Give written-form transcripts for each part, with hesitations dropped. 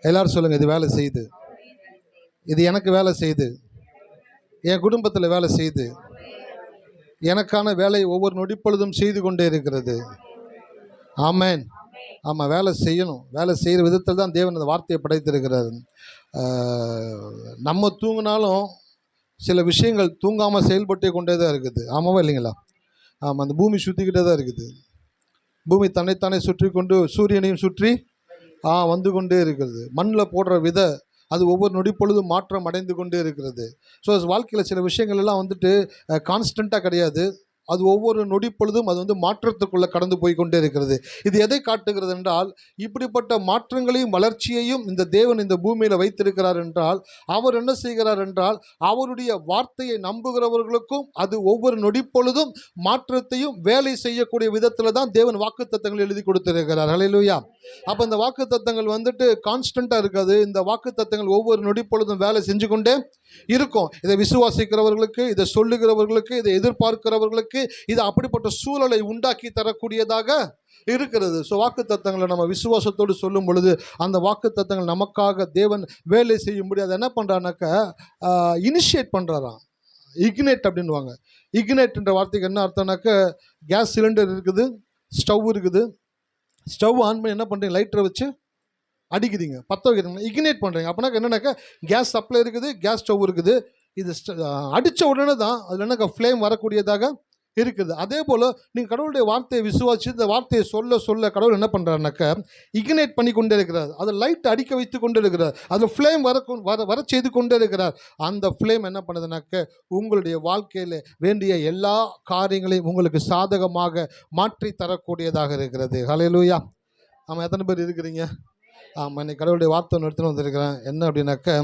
எல்லாரும் சொல்லுங்கள், இது வேலை செய்யுது, இது எனக்கு வேலை செய்யுது, என் குடும்பத்தில் வேலை செய்யுது, எனக்கான வேலை ஒவ்வொரு நொடிப்பொழுதும் செய்து கொண்டே இருக்கிறது. ஆமேன். ஆமாம், வேலை செய்யணும். வேலை செய்கிற விதத்தில் தான் தேவன் அந்த வார்த்தையை படைத்திருக்கிறார். நம்ம தூங்கினாலும் சில விஷயங்கள் தூங்காமல் செயல்பட்டே கொண்டே தான் இருக்குது. ஆமாவா இல்லைங்களா? ஆமாம், அந்த பூமி சுற்றிக்கிட்டே தான் இருக்குது. பூமி தன்னைத்தானே சுற்றி கொண்டு சூரியனையும் சுற்றி வந்து கொண்டே இருக்கிறது. மண்ணில் போடுற விதை அது ஒவ்வொரு நொடி பொழுதும் மாற்றம் அடைந்து கொண்டே இருக்கிறது. ஸோ வாழ்க்கையில் சில விஷயங்கள் எல்லாம் வந்துட்டு கான்ஸ்டண்ட்டாக கிடையாது. அது ஒவ்வொரு நொடி பொழுதும் அது வந்து மாற்றத்துக்குள்ளே கடந்து போய் கொண்டே இருக்கிறது. இது எதை காட்டுகிறது என்றால், இப்படிப்பட்ட மாற்றங்களையும் வளர்ச்சியையும் இந்த தேவன் இந்த பூமியில் வைத்திருக்கிறார் என்றால், அவர் என்ன செய்கிறார் என்றால், அவருடைய வார்த்தையை நம்புகிறவர்களுக்கும் அது ஒவ்வொரு நொடி பொழுதும் மாற்றத்தையும் வேலை செய்யக்கூடிய விதத்தில் தான் தேவன் வாக்குத்தத்தங்கள் எழுதி கொடுத்திருக்கிறார். ஹல்லேலூயா. அப்போ இந்த வாக்குத்தத்தங்கள் வந்துட்டு கான்ஸ்டண்ட்டாக இருக்காது. இந்த வாக்குத்தத்தங்கள் ஒவ்வொரு நொடி பொழுதும் வேலை செஞ்சு கொண்டே இருக்கும். இதை விசுவாசிக்கிறவர்களுக்கு, இதை சொல்லுகிறவர்களுக்கு, இதை எதிர்பார்க்கிறவர்களுக்கு இது அப்படிப்பட்ட சூழலை உண்டாக்கி தரக்கூடியதாக இருக்கிறது. ஸோ வாக்குத்தத்தங்களை நம்ம விசுவாசத்தோடு சொல்லும் பொழுது அந்த வாக்குத்தத்தங்கள் நமக்காக தேவன் வேலை செய்யும்படி அதை என்ன பண்ணுறான்னாக்கா இனிஷியேட் பண்ணுறாராம். இக்னேட் அப்படின்வாங்க. இக்னேட்ன்ற வார்த்தைக்கு என்ன அர்த்தம்னாக்க, கேஸ் சிலிண்டர் இருக்குது, ஸ்டவ் இருக்குது, ஸ்டவ் ஆன் பண்ணி என்ன பண்ணுறீங்க, லைட்டரை வச்சு அடிக்கிறீங்க, பற்ற வைக்கிறீங்க, இக்னேட் பண்ணுறீங்க. அப்படின்னா என்னன்னாக்கா கேஸ் சப்ளை இருக்குது, கேஸ் ஸ்டவ் இருக்குது. இது அடித்த உடனே தான் அதில் என்னக்கா ஃப்ளேம் வரக்கூடியதாக இருக்குது. அதே போல் நீங்கள் கடவுளுடைய வார்த்தையை விசுவாசி இந்த வார்த்தையை சொல்ல சொல்ல கடவுள் என்ன பண்ணுறாருனாக்கா இக்னேட் பண்ணி கொண்டே இருக்கிறார். அதை லைட் அடிக்க வைத்து கொண்டே இருக்கிறார். அதில் ஃப்ளேம் வர செய்து கொண்டே இருக்கிறார். அந்த ஃப்ளேம் என்ன பண்ணுதுனாக்க உங்களுடைய வாழ்க்கையில் வேண்டிய எல்லா காரியங்களையும் உங்களுக்கு சாதகமாக மாற்றி தரக்கூடியதாக இருக்கிறது. ஹல்லேலூயா. ஆமாம், எத்தனை பேர் இருக்கிறீங்க? ஆமாம், இன்னைக்கு கடவுளுடைய வார்த்தை ஒன்று எடுத்துன்னு வந்திருக்கிறேன். என்ன அப்படின்னாக்க,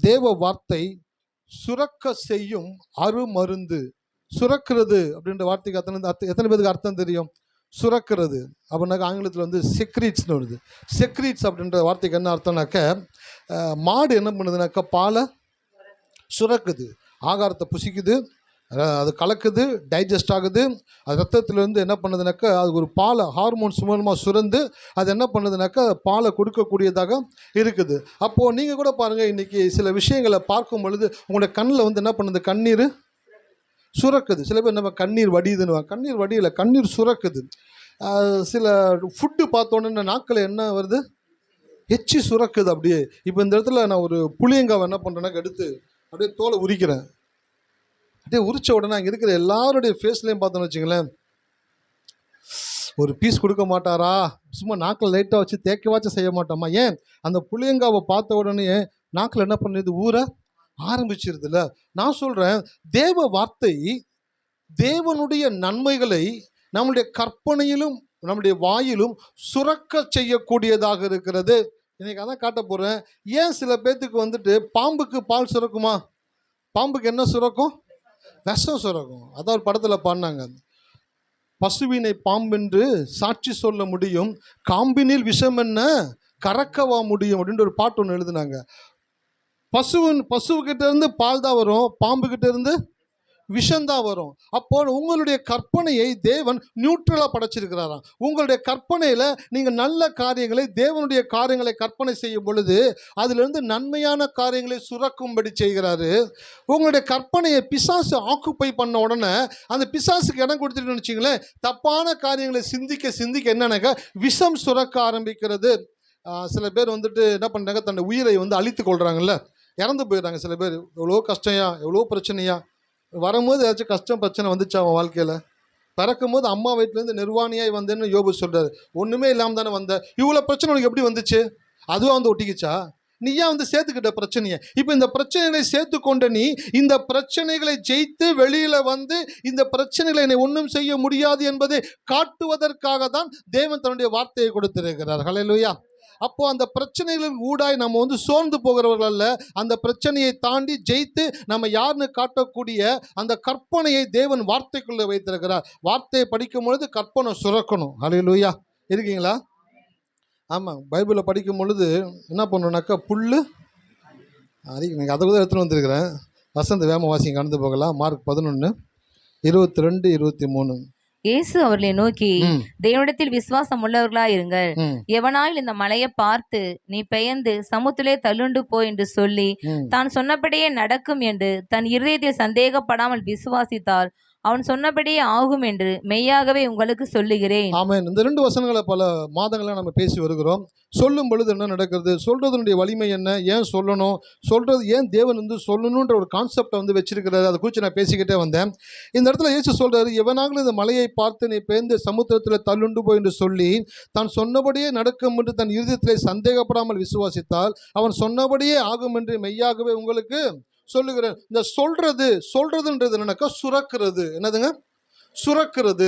தேவ வார்த்தை சுரக்க செய்யும் அருமருந்து. சுரக்கிறது அப்படின்ற வார்த்தைக்கு எத்தனை பேருக்கு அர்த்தம் தெரியும்? சுரக்கிறது அப்படின்னாக்க ஆங்கிலத்தில் வந்து செக்ரீட்ஸ்னு வருது. செக்ரீட்ஸ் அப்படின்ற வார்த்தைக்கு என்ன அர்த்தம்னாக்க, மாடு என்ன பண்ணுதுனாக்கா பாலை சுரக்குது, ஆகாரத்தை புசிக்குது, அது கலக்குது, டைஜஸ்ட் ஆகுது. அது ரத்தத்திலேருந்து என்ன பண்ணுதுனாக்கா அது ஒரு பாலை ஹார்மோன்ஸ் மூலமாக சுரந்து அது என்ன பண்ணுதுனாக்கா பாலை கொடுக்கக்கூடியதாக இருக்குது. அப்போது நீங்கள் கூட பாருங்கள், இன்றைக்கி சில விஷயங்களை பார்க்கும் பொழுது உங்களுடைய கண்ணில் வந்து என்ன பண்ணுது, கண்ணீர் சுரக்குது. சில பேர் நம்ம கண்ணீர் வடியுதுன்னு, கண்ணீர் வடியலை, கண்ணீர் சுரக்குது. சில ஃபுட்டு பார்த்தோன்னே நாக்கில் என்ன வருது, எச்சி சுரக்குது அப்படியே. இப்போ இந்த இடத்துல நான் ஒரு புளியங்காவை என்ன பண்ணுறேன்னாக்க எடுத்து அப்படியே தோலை உரிக்கிறேன். அப்படியே உரிச்ச உடனே அங்கே இருக்கிற எல்லாருடைய ஃபேஸ்லேயும் பார்த்தோன்னு வச்சுங்களேன், ஒரு பீஸ் கொடுக்க மாட்டாரா, சும்மா நாக்கில் லைட்டாக வச்சு தேக்கவாச்சும் செய்ய மாட்டோமா? ஏன், அந்த புளியங்காவை பார்த்த உடனே நாக்கில் என்ன பண்ணுது, ஊற ஆரம்பிச்சிருதுல்ல. நான் சொல்கிறேன், தேவ வார்த்தை தேவனுடைய நன்மைகளை நம்முடைய கற்பனையிலும் நம்முடைய வாயிலும் சுரக்க செய்யக்கூடியதாக இருக்கிறது. இன்னைக்கு அதான் காட்ட போகிறேன். ஏன் சில பேர்த்துக்கு வந்துட்டு பாம்புக்கு பால் சுரக்குமா? பாம்புக்கு என்ன சுரக்கும்? விஷம் சுரக்கும். அதான் ஒரு படத்தில் பாடினாங்க, பசுவினை பாம்பென்று சாட்சி சொல்ல முடியும், காம்பினில் விஷம் என்ன கறக்கவா முடியும் அப்படின்ற ஒரு பாட்டு ஒன்று எழுதுனாங்க. பசுக்கிட்ட இருந்து பால் தான் வரும், பாம்புக்கிட்ட இருந்து விஷம்தான் வரும். அப்போ உங்களுடைய கற்பனையை தேவன் நியூட்ரலாக படைச்சிருக்கிறாராம். உங்களுடைய கற்பனையில் நீங்கள் நல்ல காரியங்களை, தேவனுடைய காரியங்களை கற்பனை செய்யும் பொழுது அதிலிருந்து நன்மையான காரியங்களை சுரக்கும்படி செய்கிறாரு. உங்களுடைய கற்பனையை பிசாசு ஆக்குப்பை பண்ண உடனே அந்த பிசாசுக்கு இடம் கொடுத்துட்டு வச்சுங்களேன், தப்பான காரியங்களை சிந்திக்க சிந்திக்க என்னன்னாக்கா விஷம் சுரக்க ஆரம்பிக்கிறது. சில பேர் வந்துட்டு என்ன பண்ணுறாங்க, தன்னை உயிரை வந்து அழித்து கொள்கிறாங்கல்ல, இறந்து போயிடுறாங்க. சில பேர் எவ்வளோ கஷ்டம்யா, எவ்வளோ பிரச்சனையா, வரும்போது ஏதாச்சும் கஷ்டம் பிரச்சனை வந்துச்சு அவன் வாழ்க்கையில். பிறக்கும் போது அம்மா வயிற்றுலேருந்து நிர்வாணியாய் வந்தேன்னு யோபு சொல்கிறாரு. ஒன்றுமே இல்லாமல் தானே வந்த, இவ்வளோ பிரச்சனை உனக்கு எப்படி வந்துச்சு? அதுவும் வந்து ஒட்டிக்கிச்சா? நீ ஏன் வந்து சேர்த்துக்கிட்ட பிரச்சனையை? இப்போ இந்த பிரச்சனைகளை சேர்த்து கொண்ட நீ இந்த பிரச்சனைகளை ஜெயித்து வெளியில் வந்து இந்த பிரச்சனைகளை என்னை ஒன்றும் செய்ய முடியாது என்பதை காட்டுவதற்காக தான் தேவன் தன்னுடைய வார்த்தையை கொடுத்திருக்கிறார். ஹல்லேலூயா. அப்போ அந்த பிரச்சனைகளின் ஊடாய் நம்ம வந்து சோர்ந்து போகிறவர்கள் அல்ல, அந்த பிரச்சனையை தாண்டி ஜெயித்து நம்ம யாருன்னு காட்டக்கூடிய அந்த கற்பனையை தேவன் வார்த்தைக்குள்ளே வைத்திருக்கிறார். வார்த்தையை படிக்கும் பொழுது கற்பனை சுரக்கணும். ஹல்லேலூயா. இருக்கீங்களா? ஆமாம், பைபிளை படிக்கும் பொழுது என்ன பண்ணுறோன்னாக்கா புல்லு நீங்கள் அதை கூட எடுத்துகிட்டு வந்திருக்கிறேன். வசந்த வேம வாசிங்க, கடந்து போகலாம். மார்க் 11:22-23. இயேசு அவர்களை நோக்கி, ம் தேவனிடத்தில் விசுவாசம் உள்ளவர்களாயிருங்கள். ம் எவனாயில் இந்த மலையை பார்த்து, நீ பெயர்ந்து சமுத்திலே தள்ளுண்டு போ என்று சொல்லி ம் தான் சொன்னபடியே நடக்கும் என்று தன் இருதயத்தில் சந்தேகப்படாமல் விசுவாசித்தால் அவன் சொன்னபடியே ஆகும் என்று மெய்யாகவே உங்களுக்கு சொல்லுகிறேன். ஆமென். இந்த 2 வசனங்களை பல மாதங்களா நம்ம பேசி வருகிறோம். சொல்லும் பொழுது என்ன நடக்கிறது? சொல்றதனுடைய வலிமை என்ன? ஏன் சொல்லணும்? சொல்றது ஏன் தேவன் வந்து சொல்லணுன்ற ஒரு கான்செப்டை வந்து வச்சிருக்கிறாரு. அதை குறித்து நான் பேசிக்கிட்டே வந்தேன். இந்த இடத்துல இயேசு சொல்றாரு, எவனாகிலும் இந்த மலையை பார்த்து நீ பெயர்ந்து சமுத்திரத்தில் தள்ளுண்டு போய் என்று சொல்லி தான் சொன்னபடியே நடக்கும் என்று தன் இருதயத்திலே சந்தேகப்படாமல் விசுவாசித்தால் அவன் சொன்னபடியே ஆகும் என்று மெய்யாகவே உங்களுக்கு சொல்லுகிறேன். இந்த சொல்றதுன்றது என்னன்னாக்கா சுரக்கிறது. என்னதுங்க? சுரக்கிறது.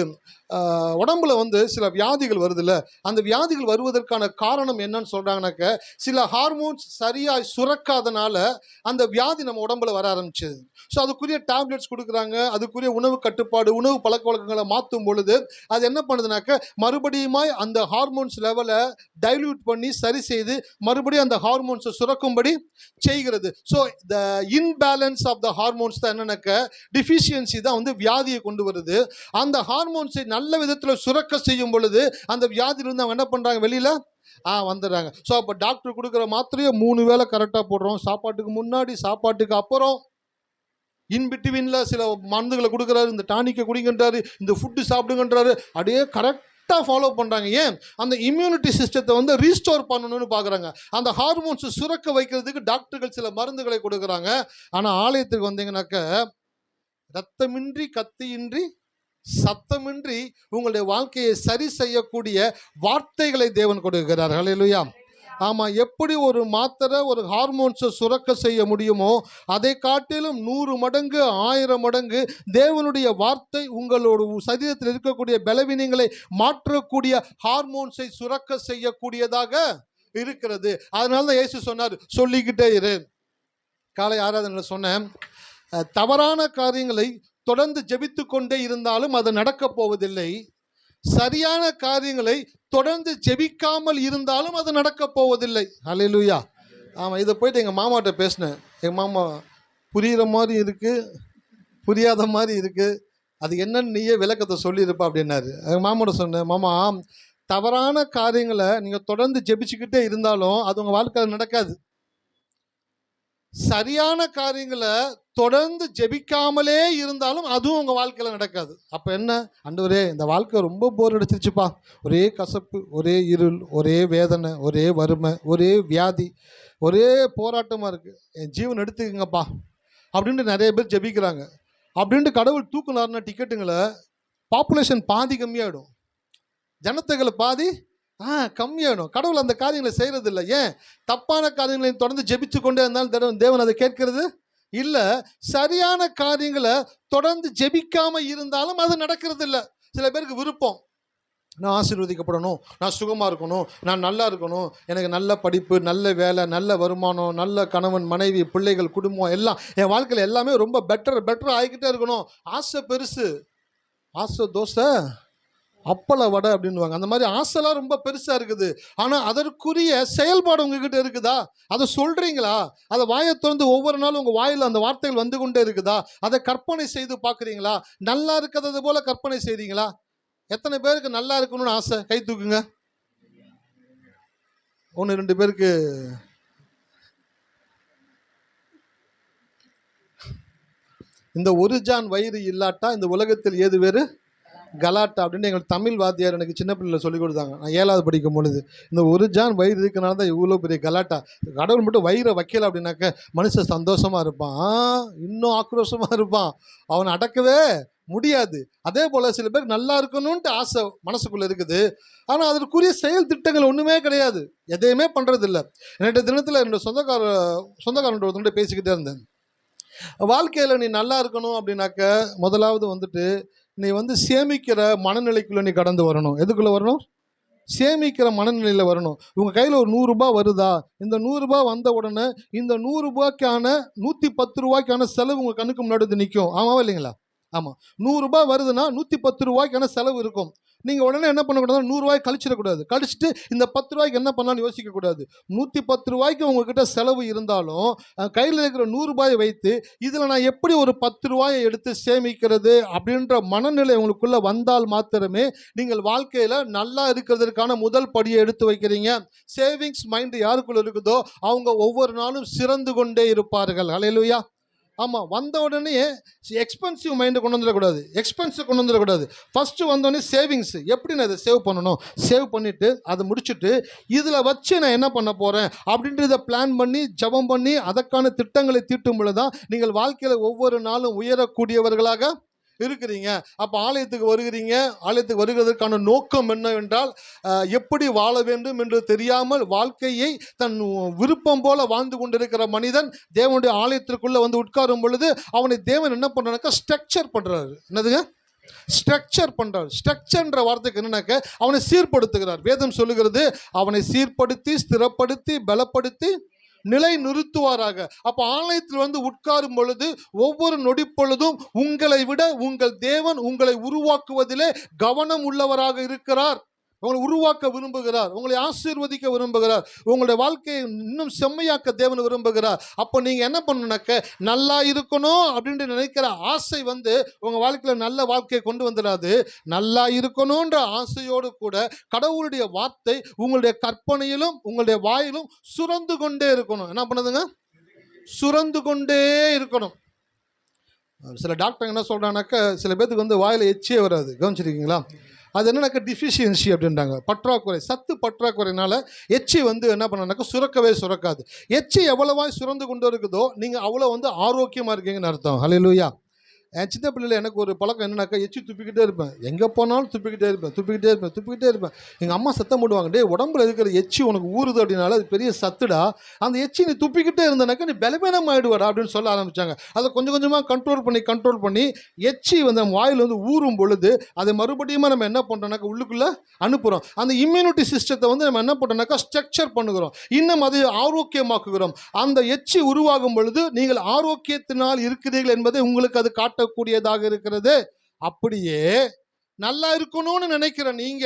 உடம்புல வந்து சில வியாதிகள் வருதுல்ல, அந்த வியாதிகள் வருவதற்கான காரணம் என்னன்னு சொல்றாங்கனாக்க, சில ஹார்மோன்ஸ் சரியாய் சுரக்காதனால அந்த வியாதி நம்ம உடம்புல வர ஆரம்பிச்சது. ஸோ அதுக்குரிய டேப்லெட்ஸ் கொடுக்குறாங்க, அதுக்குரிய உணவு கட்டுப்பாடு, உணவு பழக்க வழக்கங்களை மாற்றும் பொழுது அது என்ன பண்ணுதுனாக்க, மறுபடியுமாய் அந்த ஹார்மோன்ஸ் லெவலை டைல்யூட் பண்ணி சரி செய்து மறுபடியும் அந்த ஹார்மோன்ஸை சுரக்கும்படி செய்கிறது. So the imbalance of the hormones தான் என்னன்னாக்க, டிஃபிஷியன்சி தான் வந்து வியாதியை கொண்டு வருது. அந்த ஹார்மோன்ஸை நல்ல விதத்தில் சுரக்க செய்யும் பொழுது அந்த வியாதியிலிருந்து அவங்க என்ன பண்ணுறாங்க, வெளியில் வந்துடுறாங்க. ஸோ அப்போ டாக்டர் கொடுக்குற மாத்திரையை 3 வேளை கரெக்டாக போடுறோம். சாப்பாட்டுக்கு முன்னாடி, சாப்பாட்டுக்கு அப்புறம், இன்பிட்வீனில் சில மருந்துகளை கொடுக்குறாரு. இந்த டானிக்கை குடிங்கன்றாரு, இந்த ஃபுட்டு சாப்பிடுங்கன்றாரு. அப்படியே கரெக்டாக ஃபாலோ பண்ணுறாங்க. ஏன்? அந்த இம்யூனிட்டி சிஸ்டத்தை வந்து ரீஸ்டோர் பண்ணணும்னு பார்க்குறாங்க. அந்த ஹார்மோன்ஸை சுரக்க வைக்கிறதுக்கு டாக்டர்கள் சில மருந்துகளை கொடுக்குறாங்க. ஆனால் ஆலயத்துக்கு வந்தீங்கன்னாக்க, ரத்தமின்றி கத்தியின்றி சத்தமின்றி உங்களுடைய வாழ்க்கையை சரி செய்யக்கூடிய வார்த்தைகளை தேவன் கொடுக்கிறார். ஹல்லேலூயா. ஆமாம். எப்படி ஒரு மாத்திரை ஒரு ஹார்மோன்ஸை சுரக்க செய்ய முடியுமோ அதை காட்டிலும் 100 மடங்கு 1000 மடங்கு தேவனுடைய வார்த்தை உங்களோட சரீரத்தில் இருக்கக்கூடிய பலவீனங்களை மாற்றக்கூடிய ஹார்மோன்ஸை சுரக்க செய்யக்கூடியதாக இருக்கிறது. அதனால தான் இயேசு சொன்னார், சொல்லிக்கிட்டே இரு. காலை ஆராதனையில் சொன்னேன், தவறான காரியங்களை தொடர்ந்து ஜெபித்து கொண்டே இருந்தாலும் அது நடக்கப் போவதில்லை. சரியான காரியங்களை தொடர்ந்து ஜெபிக்காமல் இருந்தாலும் அது நடக்கப் போவதில்லை. ஹல்லேலூயா. ஆமாம். இதை போயிட்டு எங்கள் மாமாட்ட பேசினேன். எங்கள் மாமா, புரிகிற மாதிரி இருக்குது, புரியாத மாதிரி இருக்குது, அது என்னன்னு நீயே விளக்கத்தை சொல்லியிருப்பா அப்படின்னாரு. எங்கள் மாமாட்ட சொன்னேன், மாமா, தவறான காரியங்களை நீங்கள் தொடர்ந்து ஜெபிச்சுக்கிட்டே இருந்தாலும் அது உங்கள் வாழ்க்கையில் நடக்காது. சரியான காரியங்களை தொடர்ந்து ஜெபிக்காமலே இருந்தாலும் அதுவும் உங்கள் வாழ்க்கையில் நடக்காது. அப்போ என்ன? ஆண்டவரே, இந்த வாழ்க்கை ரொம்ப போர் அடிச்சிருச்சுப்பா, ஒரே கசப்பு, ஒரே இருள், ஒரே வேதனை, ஒரே வறுமை, ஒரே வியாதி, ஒரே போராட்டமாக இருக்குது, என் ஜீவன் எடுத்துக்கங்கப்பா அப்படின்ட்டு நிறைய பேர் ஜெபிக்கிறாங்க. அப்படின்ட்டு கடவுள் தூக்குனாருன்னா டிக்கெட்டுங்களை பாப்புலேஷன் பாதி கம்மியாகிடும், ஜனத்தொகையில் பாதி கம்மியாகிடும். கடவுள் அந்த காரியங்களை செய்கிறது இல்லை. ஏன்? தப்பான காரியங்களை தொடர்ந்து ஜெபிச்சு கொண்டே இருந்தாலும் தேவன் அதை கேட்கறது இல்லை. சரியான காரியங்களை தொடர்ந்து ஜெபிக்காமல் இருந்தாலும் அது நடக்கிறது இல்லை. சில பேருக்கு விருப்பம், நான் ஆசீர்வதிக்கப்படணும், நான் சுகமாக இருக்கணும், நான் நல்லா இருக்கணும், எனக்கு நல்ல படிப்பு, நல்ல வேலை, நல்ல வருமானம், நல்ல கணவன் மனைவி பிள்ளைகள் குடும்பம் எல்லாம் என் வாழ்க்கையில் எல்லாமே ரொம்ப பெட்டர் ஆகிக்கிட்டே இருக்கணும். ஆசை பெருசு, ஆசை தோசை அப்பள வடை அப்படின்வாங்க. அந்த மாதிரி ஆசைலாம் ரொம்ப பெருசாக இருக்குது. ஆனால் அதற்குரிய செயல்பாடு உங்ககிட்ட இருக்குதா? அதை சொல்கிறீங்களா? அதை வாயை திறந்து ஒவ்வொரு நாளும் உங்கள் வாயில் அந்த வார்த்தைகள் வந்து கொண்டே இருக்குதா? அதை கற்பனை செய்து பார்க்குறீங்களா? நல்லா இருக்கிறது போல் கற்பனை செய்கிறீங்களா? எத்தனை பேருக்கு நல்லா இருக்கணும்னு ஆசை? கை தூக்குங்க. 1-2 பேருக்கு. இந்த ஒரு ஜான் வயிறு இல்லாட்டா இந்த உலகத்தில் ஏது வேறு கலாட்டா அப்படின்னு எங்களுக்கு தமிழ் வாத்தியார் எனக்கு சின்ன பிள்ளையில் சொல்லிக் கொடுத்தாங்க. நான் 7வது படிக்கும் பொழுது, இந்த ஒரு ஜான் வயிறு இருக்கனால தான் இவ்வளோ பெரிய கலாட்டா. கடவுள் மட்டும் வயிறை வைக்கல அப்படின்னாக்க மனுஷன் சந்தோஷமாக இருப்பான், இன்னும் ஆக்ரோஷமாக இருப்பான், அவனை அடக்கவே முடியாது. அதே போல் சில பேர் நல்லா இருக்கணும்ன்ட்டு ஆசை மனசுக்குள்ளே இருக்குது, ஆனால் அதற்குரிய செயல் திட்டங்கள் ஒன்றுமே கிடையாது, எதையுமே பண்ணுறதில்ல. நேற்று தினத்தில் என்னோட சொந்தக்காரன் ஒருத்தவங்க பேசிக்கிட்டே இருந்தேன். வாழ்க்கையில் நீ நல்லா இருக்கணும் அப்படின்னாக்க முதலாவது வந்துட்டு நீ வந்து சேமிக்கிற மனநிலைக்குள்ளே நீ கடந்து வரணும். எதுக்குள்ளே வரணும்? சேமிக்கிற மனநிலையில் வரணும். உங்கள் கையில் ஒரு 100 ரூபாய் வருதா? இந்த 100 ரூபாய் வந்த உடனே இந்த 100 ரூபாய்க்கான 110 ரூபாய்க்கான செலவு உங்கள் கண்ணுக்கு முன்னாடி வந்து நிற்கும். ஆமாவா இல்லைங்களா? ஆமாம், 100 ரூபாய் வருதுன்னா 110 ரூபாய்க்கான செலவு இருக்கும். நீங்கள் உடனே என்ன பண்ணக்கூடாது, 100 ரூபாய் கழிச்சிடக்கூடாது. கழிச்சிட்டு இந்த 10 ரூபாய்க்கு என்ன பண்ணலாம்னு யோசிக்கக்கூடாது. 110 ரூபாய்க்கு உங்ககிட்ட செலவு இருந்தாலும் கையில் இருக்கிற 100 ரூபாயை வைத்து இதில் நான் எப்படி ஒரு 10 ரூபாயை எடுத்து சேமிக்கிறது அப்படின்ற மனநிலை உங்களுக்குள்ளே வந்தால் மாத்திரமே நீங்கள் வாழ்க்கையில் நல்லா இருக்கிறதுக்கான முதல் படியை எடுத்து வைக்கிறீங்க. சேவிங்ஸ் மைண்டு யாருக்குள்ள இருக்குதோ அவங்க ஒவ்வொரு நாளும் சிறந்து கொண்டே இருப்பார்கள். ஹல்லேலூயா. ஆமாம், வந்த உடனே எக்ஸ்பென்சிவ் மைண்டை கொண்டு வந்துடக்கூடாது, எக்ஸ்பென்சிவ் கொண்டு வந்துடக்கூடாது. ஃபஸ்ட்டு வந்தோடனே சேவிங்ஸ் எப்படி நான் இதை சேவ் பண்ணணும், சேவ் பண்ணிவிட்டு அதை முடிச்சுட்டு இதில் வச்சு நான் என்ன பண்ண போகிறேன் அப்படின்றத பிளான் பண்ணி ஜெபம் பண்ணி அதற்கான திட்டங்களை தீட்டும் பொழுது தான் நீங்கள் வாழ்க்கையில் ஒவ்வொரு நாளும் உயரக்கூடியவர்களாக இருக்கிறீங்க. அப்போ ஆலயத்துக்கு வருகிறீங்க. ஆலயத்துக்கு வருகிறதற்கான நோக்கம் என்னவென்றால் எப்படி வாழ வேண்டும் என்று தெரியாமல் வாழ்க்கையை தன் விருப்பம் போல வாழ்ந்து கொண்டிருக்கிற மனிதன் தேவனுடைய ஆலயத்திற்குள்ளே வந்து உட்காரும் பொழுது அவனை தேவன் என்ன பண்ணுறாருனாக்கா ஸ்ட்ரக்சர் பண்ணுறாரு. என்னதுங்க? ஸ்ட்ரக்சர் பண்ணுறார். ஸ்ட்ரக்சர்ன்ற வார்த்தைக்கு என்னன்னாக்க அவனை சீர்படுத்துகிறார். வேதம் சொல்லுகிறது அவனை சீர்படுத்தி ஸ்திரப்படுத்தி பலப்படுத்தி நிலை நிறுத்துவாராக. அப்போ ஆலயத்தில் வந்து உட்காரும் பொழுது ஒவ்வொரு நொடி பொழுதும் உங்களை விட உங்கள் தேவன் உங்களை உருவாக்குவதிலே கவனம் உள்ளவராக இருக்கிறார். உங்களை உருவாக்க விரும்புகிறார், உங்களை ஆசீர்வதிக்க விரும்புகிறார், உங்களுடைய வாழ்க்கையை இன்னும் செம்மையாக்க தேவன் விரும்புகிறார். அப்போ நீங்கள் என்ன பண்ணணுனாக்க நல்லா இருக்கணும் அப்படின்ட்டு நினைக்கிற ஆசை வந்து உங்கள் வாழ்க்கையில் நல்ல வாழ்க்கையை கொண்டு வந்துடாது. நல்லா இருக்கணுன்ற ஆசையோடு கூட கடவுளுடைய வார்த்தை உங்களுடைய கற்பனையிலும் உங்களுடைய வாயிலும் சுரந்து கொண்டே இருக்கணும். என்ன பண்ணுதுங்க? சுரந்து கொண்டே இருக்கணும். சில டாக்டர் என்ன சொல்கிறாங்கனாக்கா சில பேருக்கு வந்து வாயில் எச்சியே வராது. கவனிச்சிருக்கீங்களா? அது என்னன்னாக்கா டிஃபிஷியன்சி அப்படின்றாங்க, பற்றாக்குறை, சத்து பற்றாக்குறையினால எச்சி வந்து என்ன பண்ணாக்கா சுரக்கவே சுரக்காது. எச்சி எவ்வளவாய் சுரந்து கொண்டு இருக்குதோ நீங்கள் அவ்வளோ வந்து ஆரோக்கியமாக இருக்கீங்கன்னு அர்த்தம். ஹல்லேலூயா. என் சின்ன பிள்ளையில் எனக்கு ஒரு பழக்கம் என்னன்னாக்கா எச்சி துப்பிக்கிட்டே இருப்பேன். எங்கே போனாலும் துப்பிக்கிட்டே இருப்பேன். எங்கள் அம்மா சத்தம் போடுவாங்க, டே உடம்புல இருக்கிற எச்சி உனக்கு ஊறுது அப்படின்னால அது பெரிய சத்துடா, அந்த எச்சி நீ துப்பிக்கிட்டே இருந்தனாக்கா நீ பலவீனம் ஆகிடுவாடா அப்படின்னு சொல்ல ஆரம்பித்தாங்க. அதை கொஞ்சம் கொஞ்சமாக கண்ட்ரோல் பண்ணி எச்சி வந்து நம்ம வாயில் வந்து ஊறும் பொழுது அதை மறுபடியும் நம்ம என்ன பண்ணுறோம்னாக்கா உள்ளுக்குள்ளே அனுப்புகிறோம். அந்த இம்யூனிட்டி சிஸ்டத்தை வந்து நம்ம என்ன பண்ணுறோம்னாக்கா ஸ்ட்ரக்சர் பண்ணுகிறோம், இன்னும் அதை ஆரோக்கியமாக்குகிறோம். அந்த எச்சி உருவாகும் பொழுது நீங்கள் ஆரோக்கியத்தினால் இருக்கிறீர்கள் என்பதை உங்களுக்கு அது காட்டக்கூடியதாக இருக்கிறது. அப்படியே நல்லா இருக்கணும்னு நினைக்கிற நீங்க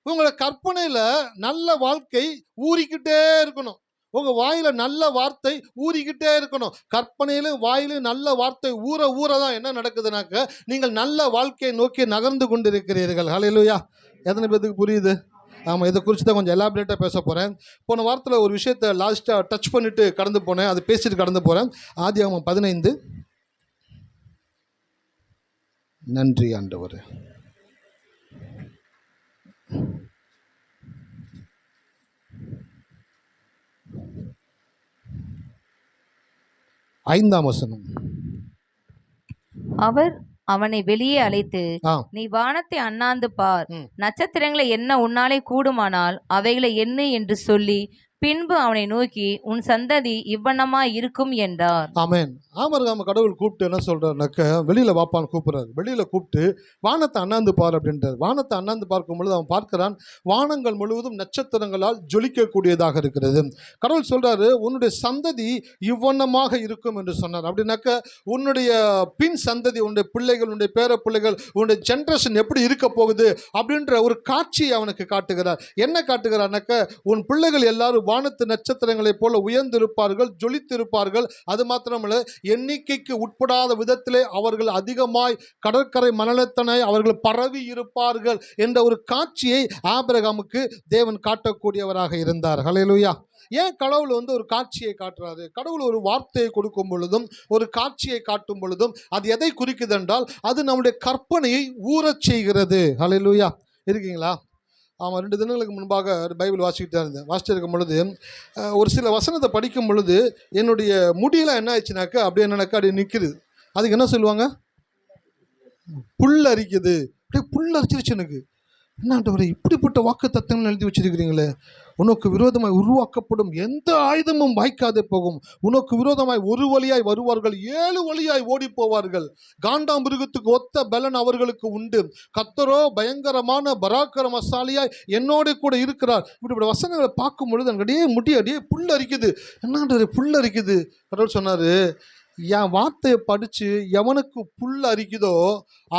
உங்களை கற்பனையில நல்ல வாழ்க்கை ஊறிக்கிட்டே இருக்கணும். உங்க வாயில நல்ல வார்த்தை ஊறிக்கிட்டே இருக்கணும். கற்பனையிலும் வாயிலும் நல்ல வார்த்தை ஊறதான் என்ன நடக்குதுனாக்க நீங்கள் நல்ல வாழ்க்கையை நோக்கி நகர்ந்து கொண்டிருக்கிறீர்கள். ஹல்லேலூயா. எத்தனை பேருக்கு புரியுது? ஆமாம், இதை குறித்து தான் கொஞ்சம் எலாபரேட்டாக பேச போகிறேன். போன வாரத்தில் ஒரு விஷயத்தை லாஸ்ட்டாக டச் பண்ணிட்டு கடந்து போனேன், அது பேசிட்டு கடந்து போகிறேன். ஆதியாகமம் 15. நன்றி ஆண்டவரே. ஐந்தாம் வசனம். அவர் அவனை வெளியே அழைத்து, நீ வானத்தை அண்ணாந்து பார், நட்சத்திரங்களை எண்ண உன்னாலே கூடுமானால் அவைகளை எண்ணு என்று சொல்லி பின்பு அவனை நோக்கி உன் சந்ததி இவ்வண்ணமாய் இருக்கும் என்றார். ஆமென். ஆமாம், கடவுள் கூப்பிட்டு என்ன சொல்றாருனாக்க வெளியில வாப்பான்னு கூப்பிடுறாரு. வெளியில கூப்பிட்டு வானத்தை அண்ணாந்து பார் அப்படின்றார். வானத்தை அண்ணாந்து பார்க்கும் பொழுது அவன் பார்க்கிறான், வானங்கள் முழுவதும் நட்சத்திரங்களால் ஜொலிக்கக்கூடியதாக இருக்கிறது. கடவுள் சொல்றாரு, உன்னுடைய சந்ததி இவ்வண்ணமாக இருக்கும் என்று சொன்னார். அப்படின்னாக்க உன்னுடைய பின் சந்ததி, உன்னுடைய பிள்ளைகள், உன்னுடைய பேர பிள்ளைகள், உன்னுடைய ஜென்ரேஷன் எப்படி இருக்க போகுது அப்படின்ற ஒரு காட்சியை அவனுக்கு காட்டுகிறார். என்ன காட்டுகிறார்னாக்க உன் பிள்ளைகள் எல்லாரும் வானத்து நட்சத்திரங்களைப் போல உயர்ந்திருப்பார்கள், ஜொலித்திருப்பார்கள். அது மாத்திரமல்ல, எண்ணிக்கைக்கு உட்படாத விதத்திலே அவர்கள் அதிகமாய் கடற்கரை மணலத்தனை அவர்கள் பரவி இருப்பார்கள் என்ற ஒரு காட்சியை ஆபிரகாமுக்கு தேவன் காட்டக்கூடியவராக இருந்தார். ஹல்லேலூயா. ஏன் கடவுள் வந்து ஒரு காட்சியை காட்டுறாரு? கடவுள் ஒரு வார்த்தையை கொடுக்கும் பொழுதும் ஒரு காட்சியை காட்டும் பொழுதும் அது எதை குறிக்குது என்றால் அது நம்முடைய கற்பனையை ஊறச் செய்கிறது. ஹல்லேலூயா. இருக்கீங்களா? ஆமாம், 2 தினங்களுக்கு முன்பாக பைபிள் வாசிக்கிட்டு இருந்தேன். வாசிட்டு இருக்கும் பொழுது ஒரு சில வசனத்தை படிக்கும் பொழுது என்னுடைய முடியெல்லாம் என்ன ஆயிடுச்சுனாக்கா அப்படியே என்னன்னாக்கா அப்படியே நிற்கிது. அதுக்கு என்ன சொல்லுவாங்க? புல் அரிக்குது. அப்படியே புல் அரிச்சிருச்சு எனக்கு. என்னாண்டவரே, இப்படிப்பட்ட வாக்கு தத்தங்கள் எழுதி வச்சிருக்கிறீங்களே. உனக்கு விரோதமாய் உருவாக்கப்படும் எந்த ஆயுதமும் வாய்க்காதே போகும். உனக்கு விரோதமாய் ஒரு வழியாய் வருவார்கள், 7 வழியாய் ஓடி போவார்கள். காண்டாமிருகத்துக்கு ஒத்த பலன் அவர்களுக்கு உண்டு. கர்த்தரோ பயங்கரமான பராக்கிரமசாலியாய் என்னோட கூட இருக்கிறார். இப்படிப்பட்ட வசனங்களை பார்க்கும் பொழுது அங்கடியே முடி அடியே புல் அரிக்குது. என்னாண்டவரே புல் அரிக்குது. கடவுள் சொன்னாரு, என் வார்த்தையை படித்து எவனுக்கு புல் அரிக்குதோ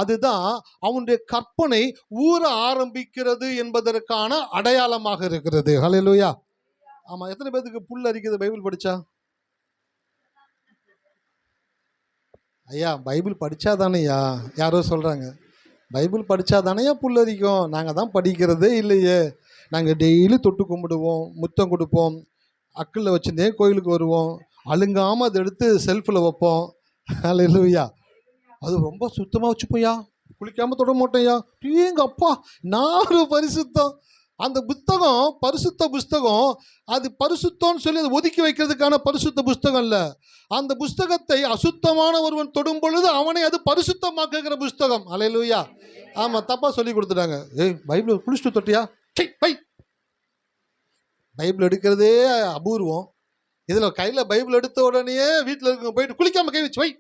அதுதான் அவனுடைய கற்பனை ஊற ஆரம்பிக்கிறது என்பதற்கான அடையாளமாக இருக்கிறது. ஹல்லேலூயா. ஆமாம், எத்தனை பேருக்கு புல் அரிக்குது பைபிள் படித்தா? ஐயா பைபிள் படித்தாதானேயா யாரோ சொல்கிறாங்க, பைபிள் படித்தாதானேயா புல் அரிக்கும். நாங்கள் தான் படிக்கிறதே இல்லையே. நாங்கள் டெய்லி தொட்டு கும்பிடுவோம், முத்தம் கொடுப்போம், அக்கில் வச்சுருந்தே கோயிலுக்கு வருவோம், அழுங்காமல் அதை எடுத்து செல்ஃபில் வைப்போம். ஹல்லேலூயா. அது ரொம்ப சுத்தமாக வச்சுப்போயா, குளிக்காமல் தொட மாட்டேயா. எங்கள் அப்பா நாலு பரிசுத்தம். அந்த புத்தகம் பரிசுத்த புஸ்தகம். அது பரிசுத்தம்னு சொல்லி அதை ஒதுக்கி வைக்கிறதுக்கான பரிசுத்த புஸ்தகம் இல்லை. அந்த புஸ்தகத்தை அசுத்தமான ஒருவன் தொடும் பொழுது அவனை அது பரிசுத்தமாக்குகிற புஸ்தகம். ஹல்லேலூயா. ஆமாம், தப்பாக சொல்லி கொடுத்துட்டாங்க. பைபிள் குளிச்சுட்டு தொட்டியா? பைபிள் எடுக்கிறதே அபூர்வம். இதில் கையில் பைபிள் எடுத்த உடனே வீட்டில் இருக்க போயிட்டு குளிக்காமல் கை வச்சு வை.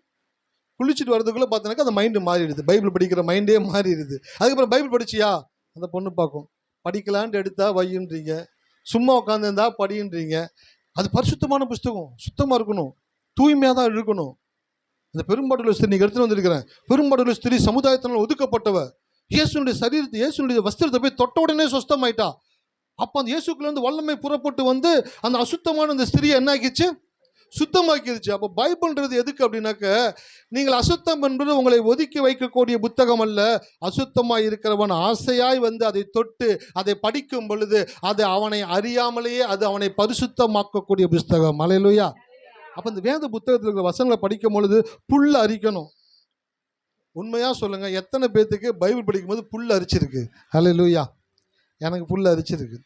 குளிச்சுட்டு வரதுக்குள்ளே பார்த்தோன்னாக்கா அந்த மைண்டு மாறிடுது, பைபிள் படிக்கிற மைண்டே மாறிடுது. அதுக்கப்புறம் பைபிள் படிச்சியா அந்த பொண்ணு பார்க்கும். படிக்கலான்ட்டு எடுத்தா வையுன்றீங்க, சும்மா உட்காந்துருந்தா படின்றீங்க. அது பரிசுத்தமான புஸ்தகம், சுத்தமாக இருக்கணும், தூய்மையாக தான் இருக்கணும். இந்த பெரும்பாடுள்ள ஸ்திரீ நீங்கள் எடுத்துகிட்டு வந்திருக்கிறேன். பெரும்பாடுள்ள ஸ்திரீ சமுதாயத்தினால் ஒதுக்கப்பட்டவ. இயேசுனுடைய சரீரத்தை, இயேசுனுடைய வஸ்திரத்தை போய் தொட்ட உடனே சுத்தமாயிட்டா. அப்போ அந்த இயேசுக்குள்ளேருந்து வல்லமை புறப்பட்டு வந்து அந்த அசுத்தமான அந்த ஸ்திரியை என்ன ஆக்கிடுச்சு? சுத்தமாக்கிடுச்சு. அப்போ பைபிள்ன்றது எதுக்கு அப்படின்னாக்க, நீங்கள் அசுத்தம் என்பது உங்களை ஒதுக்கி வைக்கக்கூடிய புத்தகம் அல்ல. அசுத்தமாக இருக்கிறவன் ஆசையாய் வந்து அதை தொட்டு அதை படிக்கும் பொழுது அது அவனை அறியாமலேயே அது அவனை பரிசுத்தமாக்கக்கூடிய புஸ்தகம். ஹல்லேலூயா. அப்போ இந்த வேத புத்தகத்தில் இருக்கிற வசனங்களை படிக்கும் பொழுது புல் அரிக்கணும். உண்மையாக சொல்லுங்கள், எத்தனை பேர்த்துக்கு பைபிள் படிக்கும்போது புல் அரிச்சிருக்கு? ஹல்லேலூயா. எனக்கு புல் அரிச்சிருக்கு.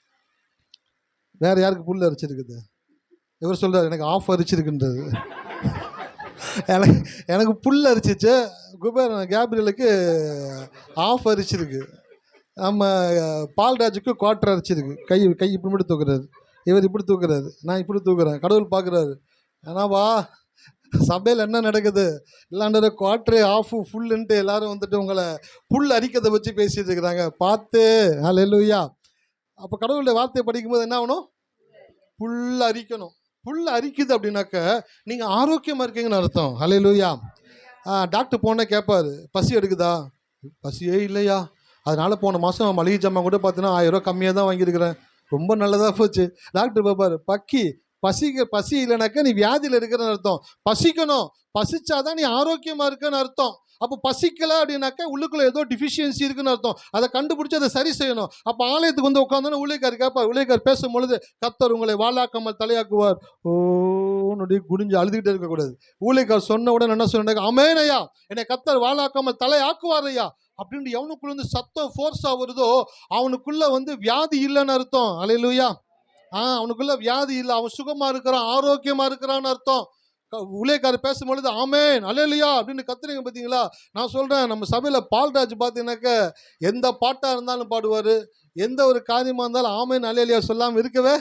வேறு யாருக்கு புல் அரிச்சிருக்குது? இவர் சொல்கிறார் எனக்கு ஆஃப் அரிச்சிருக்குன்றது. எனக்கு புல் அரிச்சிச்சு. கேப்ரியலுக்கு ஆஃப் அரிச்சிருக்கு. நம்ம பால்ராஜுக்கு குவார்டர் அரிச்சிருக்கு. கை இப்படி மட்டும் தூக்குறாரு, இவர் இப்படி தூக்குறாரு, நான் இப்படி தூக்குறேன். கடவுள் பார்க்குறாரு. ஏன்னாவா சபையில் என்ன நடக்குது? இல்லாண்ட குவார்டரு ஆஃபு ஃபுல்லுன்ட்டு எல்லாரும் வந்துட்டு உங்களை புல் அரிக்கிறதை வச்சு பேசிட்டு இருக்கிறாங்க. பார்த்து. ஹல்லேலூயா. அப்போ கடவுளுடைய வார்த்தையை படிக்கும்போது என்ன ஆகணும்? புல் அரிக்கணும். புல் அரிக்குது அப்படின்னாக்க நீங்கள் ஆரோக்கியமாக இருக்கீங்கன்னு அர்த்தம். ஹல்லேலூயா. டாக்டர் போனே கேட்பார், பசி எடுக்குதா? பசியே இல்லையா? அதனால் போன மாதம் மளிகை ஜாமான் கூட பார்த்தீங்கன்னா 1000 ரூபா கம்மியாக தான் வாங்கியிருக்கிறேன். ரொம்ப நல்லதாக போச்சு. டாக்டர் பார்ப்பார், பசி இல்லைனாக்கா நீ வியாதியில் இருக்கிறன்னு அர்த்தம். பசிக்கணும், பசிச்சாதான் நீ ஆரோக்கியமாக இருக்குன்னு அர்த்தம். அப்போ பசிக்கலை அப்படின்னாக்கா உள்ளுக்குள்ளே ஏதோ டிஃபிஷியன்சி இருக்குன்னு அர்த்தம். அதை கண்டுபிடிச்சி அதை சரி செய்யணும். அப்போ ஆலயத்துக்கு வந்து உட்காந்தோன்னா ஊழியக்கார் கேட்பார். ஊழியக்கார் பேசும்பொழுது, கர்த்தர் உங்களை வாழாக்காமல் தலையாக்குவார். ஓன்னு குடிஞ்சு அழுதுகிட்டே இருக்கக்கூடாது. ஊழியக்கார் சொன்ன உடனே என்ன சொன்னாங்க? ஆமென் ஐயா, என்னை கர்த்தர் வாழாக்காமல் தலையாக்குவார் ஐயா அப்படின்ட்டு எவனுக்குள்ள வந்து சத்தம் ஃபோர்ஸாக வருதோ அவனுக்குள்ளே வந்து வியாதி இல்லைன்னு அர்த்தம். ஹல்லேலூயா. அவனுக்குள்ள வியாதி இல்லை, அவன் சுகமாக இருக்கிறான், ஆரோக்கியமாக இருக்கிறான்னு அர்த்தம். ஊழியக்காரர் பேசும்பொழுது ஆமென் ஹல்லேலூயா அப்படின்னு கத்துறீங்க பார்த்தீங்களா? நான் சொல்கிறேன், நம்ம சபையில் பால்ராஜ் பார்த்தீங்கன்னாக்க எந்த பாட்டாக இருந்தாலும் பாடுவார், எந்த ஒரு காரியமாக இருந்தாலும் ஆமென் ஹல்லேலூயா சொல்லாமல் இருக்கவே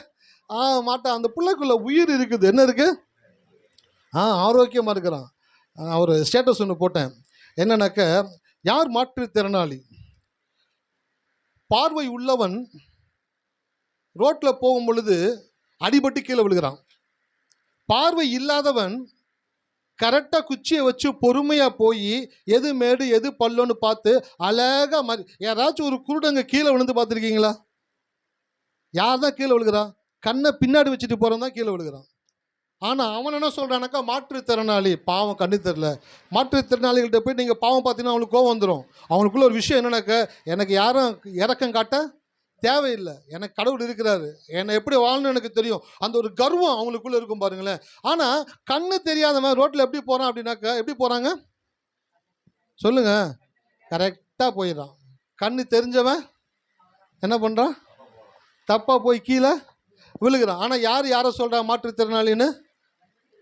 மாட்டான். அந்த பிள்ளைக்குள்ள உயிர் இருக்குது. என்ன இருக்குது? ஆரோக்கியமாக இருக்கிறான். ஒரு ஸ்டேட்டஸ் ஒன்று போட்டேன். என்னன்னாக்க, யார் மாற்றுத்திறனாளி? பார்வை உள்ளவன் ரோட்டில் போகும் பொழுது அடிபட்டு கீழே விழுகிறான். பார்வை இல்லாதவன் கரெக்டாக குச்சியை வச்சு பொறுமையாக போய் எது மேடு எது பள்ளோன்னு பார்த்து அழகாக யாராச்சும் ஒரு குருடங்க கீழே விழுந்து பார்த்துருக்கீங்களா? யார் தான் கீழே விழுகிறா? கண்ணை பின்னாடி வச்சுட்டு போகிறவன் தான் கீழே விழுகிறான். ஆனால் அவன் என்ன சொல்கிறானாக்கா, மாற்றுத்திறனாளி, பாவம் கண்ணு தெரில. மாற்றுத்திறனாளிகள்கிட்ட போய் நீங்கள் பாவம் பார்த்தீங்கன்னா அவனுக்கு கோவம் வந்துடும். அவனுக்குள்ள ஒரு விஷயம் என்னன்னாக்க, எனக்கு யாரும் இறக்கம் காட்ட தேவையில்லை, எனக்கு கடவுள் இருக்கிறாரு, என்னை எப்படி வாழணும்னு எனக்கு தெரியும். அந்த ஒரு கர்வம் அவங்களுக்குள்ளே இருக்கும் பாருங்களேன். ஆனால் கண்ணு தெரியாதவன் ரோட்டில் எப்படி போகிறான் அப்படின்னாக்கா, எப்படி போகிறாங்க சொல்லுங்கள்? கரெக்டாக போயிடறான். கண்ணு தெரிஞ்சவன் என்ன பண்ணுறான்? தப்பாக போய் கீழே விழுகிறான். ஆனால் யாரை சொல்கிறா மாற்றுத்திறனாளின்னு?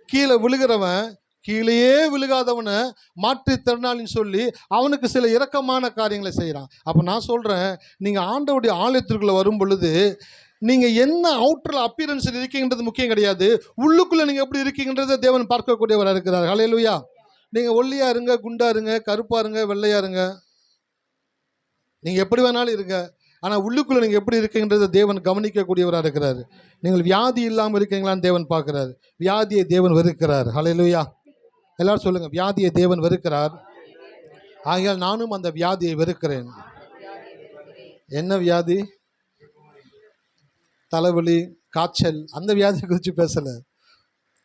கீழே விழுகிறவன் கீழேயே விழுகாதவனை மாற்றுத்திறனாளின்னு சொல்லி அவனுக்கு சில இரக்கமான காரியங்களை செய்கிறான். அப்போ நான் சொல்கிறேன், நீங்கள் ஆண்டவருடைய ஆலயத்திற்குள்ளே வரும் பொழுது நீங்கள் என்ன அவுட்டரில் அப்பியரன்ஸில் இருக்கீங்கன்றது முக்கியம் கிடையாது. உள்ளுக்குள்ளே நீங்கள் எப்படி இருக்கீங்கன்றதை தேவன் பார்க்கக்கூடியவராக இருக்கிறார். ஹல்லேலூயா. நீங்கள் ஒல்லியாக இருங்க, குண்டாக இருங்க, கருப்பாக இருங்க, வெள்ளையாக இருங்க, நீங்கள் எப்படி வேணாலும் இருங்க. ஆனால் உள்ளுக்குள்ளே நீங்கள் எப்படி இருக்கீங்கன்றதை தேவன் கவனிக்கக்கூடியவராக இருக்கிறார். நீங்கள் வியாதி இல்லாமல் இருக்கீங்களான்னு தேவன் பார்க்குறாரு. வியாதியை தேவன் வெறுக்கிறார். ஹல்லேலூயா. எல்லாரும் சொல்லுங்க, வியாதியை தேவன் வெறுக்கிறார், ஆகையால் நானும் அந்த வியாதியை வெறுக்கிறேன். என்ன வியாதி? தலைவலி, காய்ச்சல், அந்த வியாதியை குறித்து பேசலை.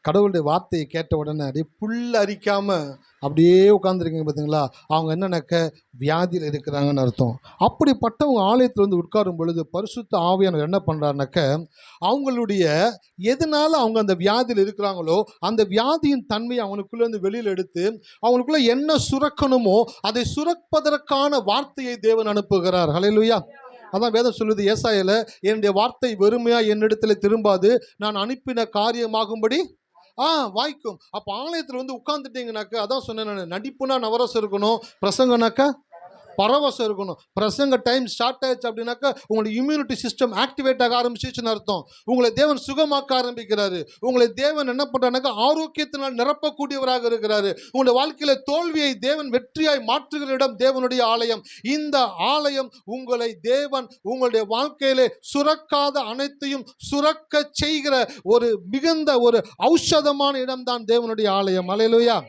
கடவுளுடைய வார்த்தையை கேட்ட உடனே அப்படியே புல் அரிக்காம அப்படியே உட்காந்துருக்கீங்க பார்த்தீங்களா, அவங்க என்னன்னாக்க வியாதியில் இருக்கிறாங்கன்னு அர்த்தம். அப்படிப்பட்டவங்க ஆலயத்தில் வந்து உட்காரும் பொழுது பரிசுத்த ஆவியானவர் என்ன பண்ணுறாருனாக்க, அவங்களுடைய எதனால அவங்க அந்த வியாதியில் இருக்கிறாங்களோ அந்த வியாதியின் தன்மையை அவங்களுக்குள்ளேருந்து வெளியில் எடுத்து அவங்களுக்குள்ள என்ன சுரக்கணுமோ அதை சுரப்பதற்கான வார்த்தையை தேவன் அனுப்புகிறார். ஹல்லேலூயா. அதான் வேதம் சொல்லுது ஏசாயால, என்னுடைய வார்த்தை வெறுமையா என்னிடத்தில் திரும்பாது, நான் அனுப்பின காரியமாகும்படி வாய்க்கும். அப்போ ஆலயத்தில் வந்து உட்கார்ந்துட்டீங்கன்னாக்க, அதான் சொன்னேன் நான், நடிப்புனா நவரசம் இருக்கணும், பிரசங்கனாக்கா பரவசம் இருக்கணும். பிரசங்க டைம் ஸ்டார்ட் ஆயிடுச்சு அப்படின்னாக்கா உங்களுடைய இம்யூனிட்டி சிஸ்டம் ஆக்டிவேட் ஆக ஆரம்பிச்சிச்சுன்னு அர்த்தம். உங்களை தேவன் சுகமாக்க ஆரம்பிக்கிறாரு. உங்களை தேவன் என்ன பண்றாருனாக்கா ஆரோக்கியத்தினால் நிரப்பக்கூடியவராக இருக்கிறாரு. உங்களுடைய வாழ்க்கையில தோல்வியை தேவன் வெற்றியாய் மாற்றுகிற இடம் தேவனுடைய ஆலயம். இந்த ஆலயம் உங்களை தேவன் உங்களுடைய வாழ்க்கையிலே சுரக்காத அனைத்தையும் சுரக்க செய்கிற ஒரு மிகுந்த ஒரு ஔஷதமான இடம்தான் தேவனுடைய ஆலயம். அல்லேலூயா.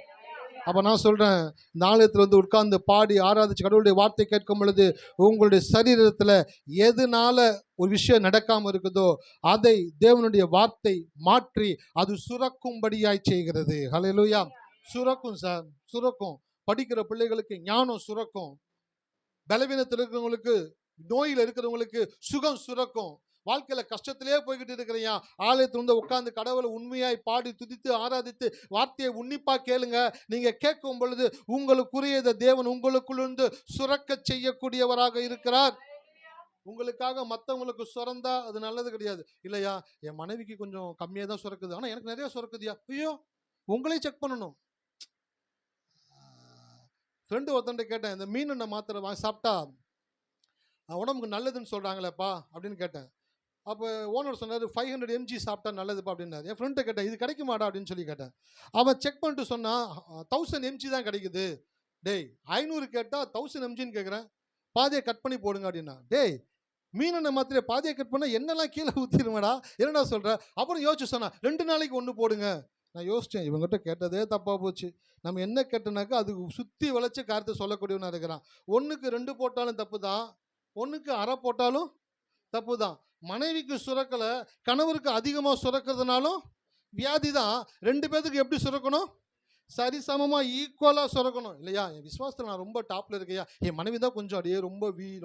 அப்போ நான் சொல்கிறேன், இந்த ஆலயத்தில் வந்து உட்கார்ந்து பாடி ஆராதிச்சு கடவுளுடைய வார்த்தை கேட்கும் பொழுது உங்களுடைய சரீரத்தில் எதனால ஒரு விஷயம் நடக்காமல் இருக்குதோ அதை தேவனுடைய வார்த்தை மாற்றி அது சுரக்கும்படியாய் செய்கிறது. ஹல்லேலூயா. சுரக்கும் சார், சுரக்கும். படிக்கிற பிள்ளைகளுக்கு ஞானம் சுரக்கும், பலவீனத்தில் இருக்கிறவங்களுக்கு, நோயில் இருக்கிறவங்களுக்கு சுகம் சுரக்கும். வாழ்க்கையில கஷ்டத்திலே போய்கிட்டு இருக்கிறீங்க, ஆலயத்தில் வந்து உட்கார்ந்து கடவுளை உண்மையாய் பாடி துதித்து ஆராதித்து வார்த்தையை உன்னிப்பா கேளுங்க. நீங்க கேட்கும் பொழுது உங்களுக்குரியத தேவன் உங்களுக்குள்ளிருந்து சுரக்க செய்யக்கூடியவராக இருக்கிறார். உங்களுக்காக மற்றவங்களுக்கு சுரந்தா அது நல்லது கிடையாது. இல்லையா, என் மனைவிக்கு கொஞ்சம் கம்மியாக தான் சுரக்குது, ஆனால் எனக்கு நிறைய சுரக்குதியா, ஐயோ உங்களையும் செக் பண்ணணும். ஃப்ரெண்டு ஒருத்தன்ட்ட கேட்டேன், இந்த மீன் மாத்திரை வாங்கி சாப்பிட்டா உடம்புக்கு நல்லதுன்னு சொல்கிறாங்களேப்பா அப்படின்னு கேட்டேன். அப்போ ஓனர் சொன்னார் 500 mg சாப்பிட்டா நல்லதுப்பா அப்படின்னாரு. என் ஃப்ரெண்ட்டை கேட்டேன், இது கிடைக்குமாடா அப்படின்னு சொல்லி கேட்டேன். அவன் செக் பண்ணிட்டு சொன்னான் 1000 mg தான் கிடைக்குது. டேய் 500 கேட்டால் 1000 mgன்னு கேட்குறேன், பாதியை கட் பண்ணி போடுங்க அப்படின்னா. டேய் மீனெண்ணை மாத்திரையை பாதியை கட் பண்ணால் என்னெல்லாம் கீழே ஊற்றிடுமாடா, என்னடா சொல்கிற? அப்புறம் யோசிச்சு சொன்னான் 2 நாளைக்கு 1 போடுங்க. நான் யோசித்தேன், இவங்ககிட்ட கேட்டதே தப்பாக போச்சு. நம்ம என்ன கேட்டனாக்கா அதுக்கு சுற்றி வளைச்சி காரத்தை சொல்லக்கூடியவனா இருக்கிறான். 1க்கு 2 போட்டாலும் தப்பு தான், 1க்கு அரை போட்டாலும் தப்பு தான். மனைவிக்கு சுரக்கலை, கணவருக்கு அதிகமாக சுரக்கிறதுனாலும் வியாதி தான். 2 பேருக்கு எப்படி சுரக்கணும்? சரிசமமாக ஈக்குவலாக சுரக்கணும். இல்லையா, என் விசுவாசத்தில் நான் ரொம்ப டாப்பில் இருக்கையா, என் மனைவி தான் கொஞ்சம் அப்படியே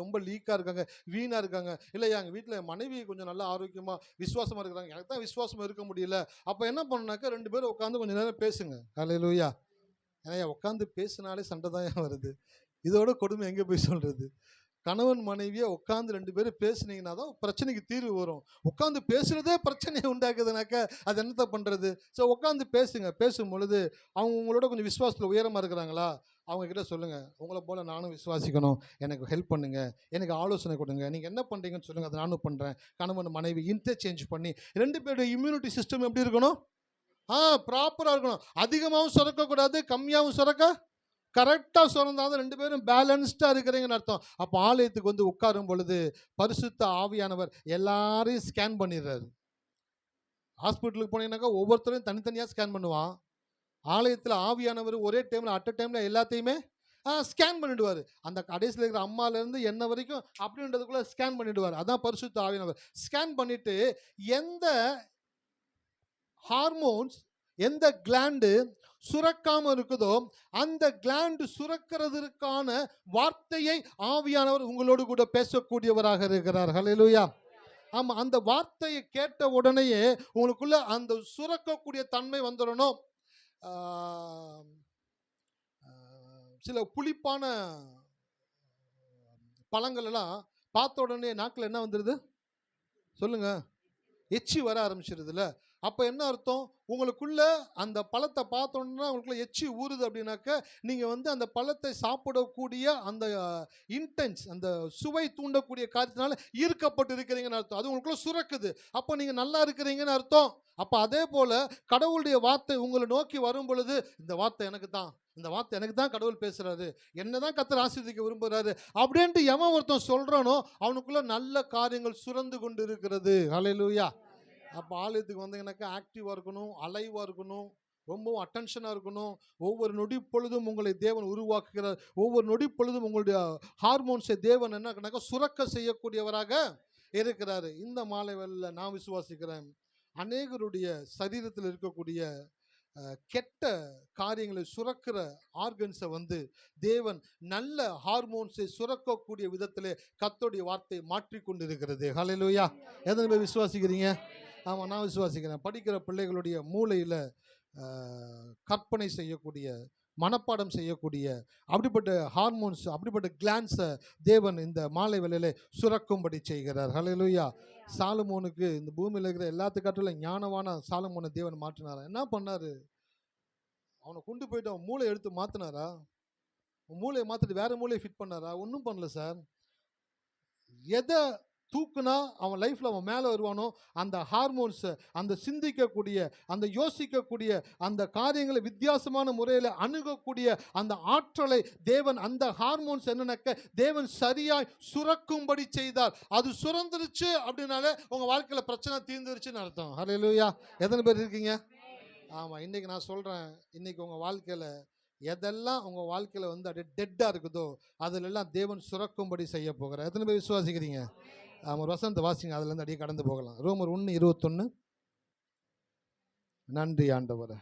ரொம்ப லீக்காக இருக்காங்க, வீணாக இருக்காங்க. இல்லையா, எங்கள் வீட்டில் என் மனைவி கொஞ்சம் நல்லா ஆரோக்கியமாக விசுவாசமாக இருக்கிறாங்க, எனக்கு தான் விசுவாசமாக இருக்க முடியல. அப்போ என்ன பண்ணுனாக்கா 2 பேரும் உட்காந்து கொஞ்சம் நேரம் பேசுங்க. அல்லேலூயா. ஏன்னா உட்காந்து பேசினாலே சண்டை தான் வருது. இதோட கொடுமை எங்கே போய் சொல்கிறது? கணவன் மனைவியை உட்காந்து 2 பேரும் பேசுனீங்கன்னா தான் பிரச்சனைக்கு தீர்வு வரும். உட்காந்து பேசுகிறதே பிரச்சனையை உண்டாக்குதுனாக்கா அது என்னத்தை பண்ணுறது? ஸோ உட்காந்து பேசுங்க. பேசும் பொழுது அவங்க உங்களோட கொஞ்சம் விசுவாசத்தில் உயரமாக இருக்கிறாங்களா, அவங்கக்கிட்ட சொல்லுங்கள், உங்களை போல் நானும் விசுவாசிக்கணும், எனக்கு ஹெல்ப் பண்ணுங்கள், எனக்கு ஆலோசனை கொடுங்க, நீங்கள் என்ன பண்ணுறீங்கன்னு சொல்லுங்கள், அதை நானும் பண்ணுறேன். கணவன் மனைவி இன்டர்சேஞ்ச் பண்ணி 2 பேருடைய இம்யூனிட்டி சிஸ்டம் எப்படி இருக்கணும்? ப்ராப்பராக இருக்கணும். அதிகமாகவும் சுரக்கக்கூடாது, கம்மியாகவும் சுரக்க கரெக்டாக சுரந்தாலும் 2 பேரும் பேலன்ஸ்டாக இருக்கிறீங்கன்னு அர்த்தம். அப்போ ஆலயத்துக்கு வந்து உட்காரும் பொழுது பரிசுத்த ஆவியானவர் எல்லாரையும் ஸ்கேன் பண்ணிடுறாரு. ஹாஸ்பிட்டலுக்கு போனீங்கன்னாக்கா ஒவ்வொருத்தரையும் தனித்தனியாக ஸ்கேன் பண்ணுவான். ஆலயத்தில் ஆவியானவர் ஒரே டைமில் அட் அ டைமில் எல்லாத்தையுமே ஸ்கேன் பண்ணிடுவார். அந்த கடைசியில் இருக்கிற அம்மாலேருந்து என்ன வரைக்கும் அப்படின்றதுக்குள்ளே ஸ்கேன் பண்ணிடுவார். அதான் பரிசுத்த ஆவியானவர். ஸ்கேன் பண்ணிவிட்டு எந்த ஹார்மோன்ஸ், எந்த கிளாண்டு சுரக்காம இருக்குதோ அந்த கிளாண்டு சுரக்கிறதுக்கான வார்த்தையை ஆவியானவர் உங்களோடு கூட பேசக்கூடியவராக இருக்கிறார். ஹல்லேலூயா. ஆமாம், அந்த வார்த்தையை கேட்ட உடனேயே உங்களுக்குள்ள அந்த சுரக்கக்கூடிய தன்மை வந்துடணும். சில புளிப்பான பழங்கள் எல்லாம் பார்த்த உடனே நாக்கில் என்ன வந்துடுது சொல்லுங்க? எச்சி வர ஆரம்பிச்சிருதுல்ல. அப்போ என்ன அர்த்தம்? உங்களுக்குள்ள அந்த பழத்தை பார்த்தோன்னா உங்களுக்குள்ள எச்சி ஊறுது அப்படின்னாக்க நீங்கள் வந்து அந்த பழத்தை சாப்பிடக்கூடிய அந்த இன்டென்ஸ், அந்த சுவை தூண்டக்கூடிய காரியத்தினால ஈர்க்கப்பட்டு இருக்கிறீங்கன்னு அர்த்தம். அது உங்களுக்குள்ள சுரக்குது. அப்போ நீங்கள் நல்லா இருக்கிறீங்கன்னு அர்த்தம். அப்போ அதே போல் கடவுளுடைய வார்த்தை உங்களை நோக்கி வரும் பொழுது, இந்த வார்த்தை எனக்கு தான், இந்த வார்த்தை எனக்கு தான் கடவுள் பேசுகிறாரு, என்ன தான் கர்த்தர் ஆசீர்வதிக்க விரும்புகிறாரு அப்படின்ட்டு எவன் ஒருத்தன் சொல்கிறானோ அவனுக்குள்ள நல்ல காரியங்கள் சுரந்து கொண்டு இருக்கிறது. ஹல்லேலூயா. அப்போ ஆலயத்துக்கு வந்தீங்கன்னாக்கா ஆக்டிவாக இருக்கணும், அலைவாக இருக்கணும், ரொம்பவும் அட்டென்ஷனாக இருக்கணும். ஒவ்வொரு நொடி பொழுதும் உங்களை தேவன் உருவாக்குகிறார். ஒவ்வொரு நொடி பொழுதும் உங்களுடைய ஹார்மோன்ஸை தேவன் என்ன சுரக்க செய்யக்கூடியவராக இருக்கிறாரு. இந்த மாலை வேளையில நான் விசுவாசிக்கிறேன், அநேகருடைய சரீரத்தில் இருக்கக்கூடிய கெட்ட காரியங்களை சுரக்கிற ஆர்கன்ஸை தேவன் நல்ல ஹார்மோன்ஸை சுரக்கக்கூடிய விதத்திலே கர்த்தருடைய வார்த்தை மாற்றி கொண்டு இருக்கிறது. ஹல்லேலூயா. எத்தனை பேர் விசுவாசிக்கிறீங்க? ஆமாம், நான் விசுவாசிக்கிறேன். படிக்கிற பிள்ளைகளுடைய மூளையில் கற்பனை செய்யக்கூடிய, மனப்பாடம் செய்யக்கூடிய அப்படிப்பட்ட ஹார்மோன்ஸ், அப்படிப்பட்ட கிளான்ஸை தேவன் இந்த மாலை வேளையிலே சுரக்கும்படி செய்கிறார். ஹல்லேலூயா. சாலமோனுக்கு இந்த பூமியில் இருக்கிற எல்லாத்துக்காட்டிலும் ஞானவான சாலமோனை தேவன் மாற்றினாரா? என்ன பண்ணாரு? அவனை கொண்டு போயிட்டு அவன் மூளை எடுத்து மாற்றினாரா? மூளையை மாற்றிட்டு வேற மூளையை ஃபிட் பண்ணாரா? ஒன்றும் பண்ணல சார். எதை தூக்குனா அவன் லைஃப்பில் அவன் மேலே வருவானோ அந்த ஹார்மோன்ஸை, அந்த சிந்திக்கக்கூடிய, அந்த யோசிக்கக்கூடிய, அந்த காரியங்களை வித்தியாசமான முறையில் அணுகக்கூடிய அந்த ஆற்றலை தேவன், அந்த ஹார்மோன்ஸ் என்னன்னாக்க தேவன் சரியாய் சுரக்கும்படி செய்தார். அது சுரந்துருச்சு அப்படின்னாலே உங்கள் வாழ்க்கையில் பிரச்சனை தீர்ந்துருச்சுன்னு அர்த்தம். ஹல்லேலூயா. எத்தனை பேர் இருக்கீங்க? ஆமாம், இன்றைக்கி நான் சொல்கிறேன், இன்றைக்கி உங்கள் வாழ்க்கையில் எதெல்லாம் உங்கள் வாழ்க்கையில் அப்படியே டெட்டாக இருக்குதோ அதிலெல்லாம் தேவன் சுரக்கும்படி செய்ய போகிறார். எத்தனை பேர் விசுவாசிக்கிறீங்க? ஆமாம், வசனத்தை வாசிங்க, அதுலேருந்து அப்படியே கடந்து போகலாம். ரோமர் 1:21. நன்றி ஆண்டவரே.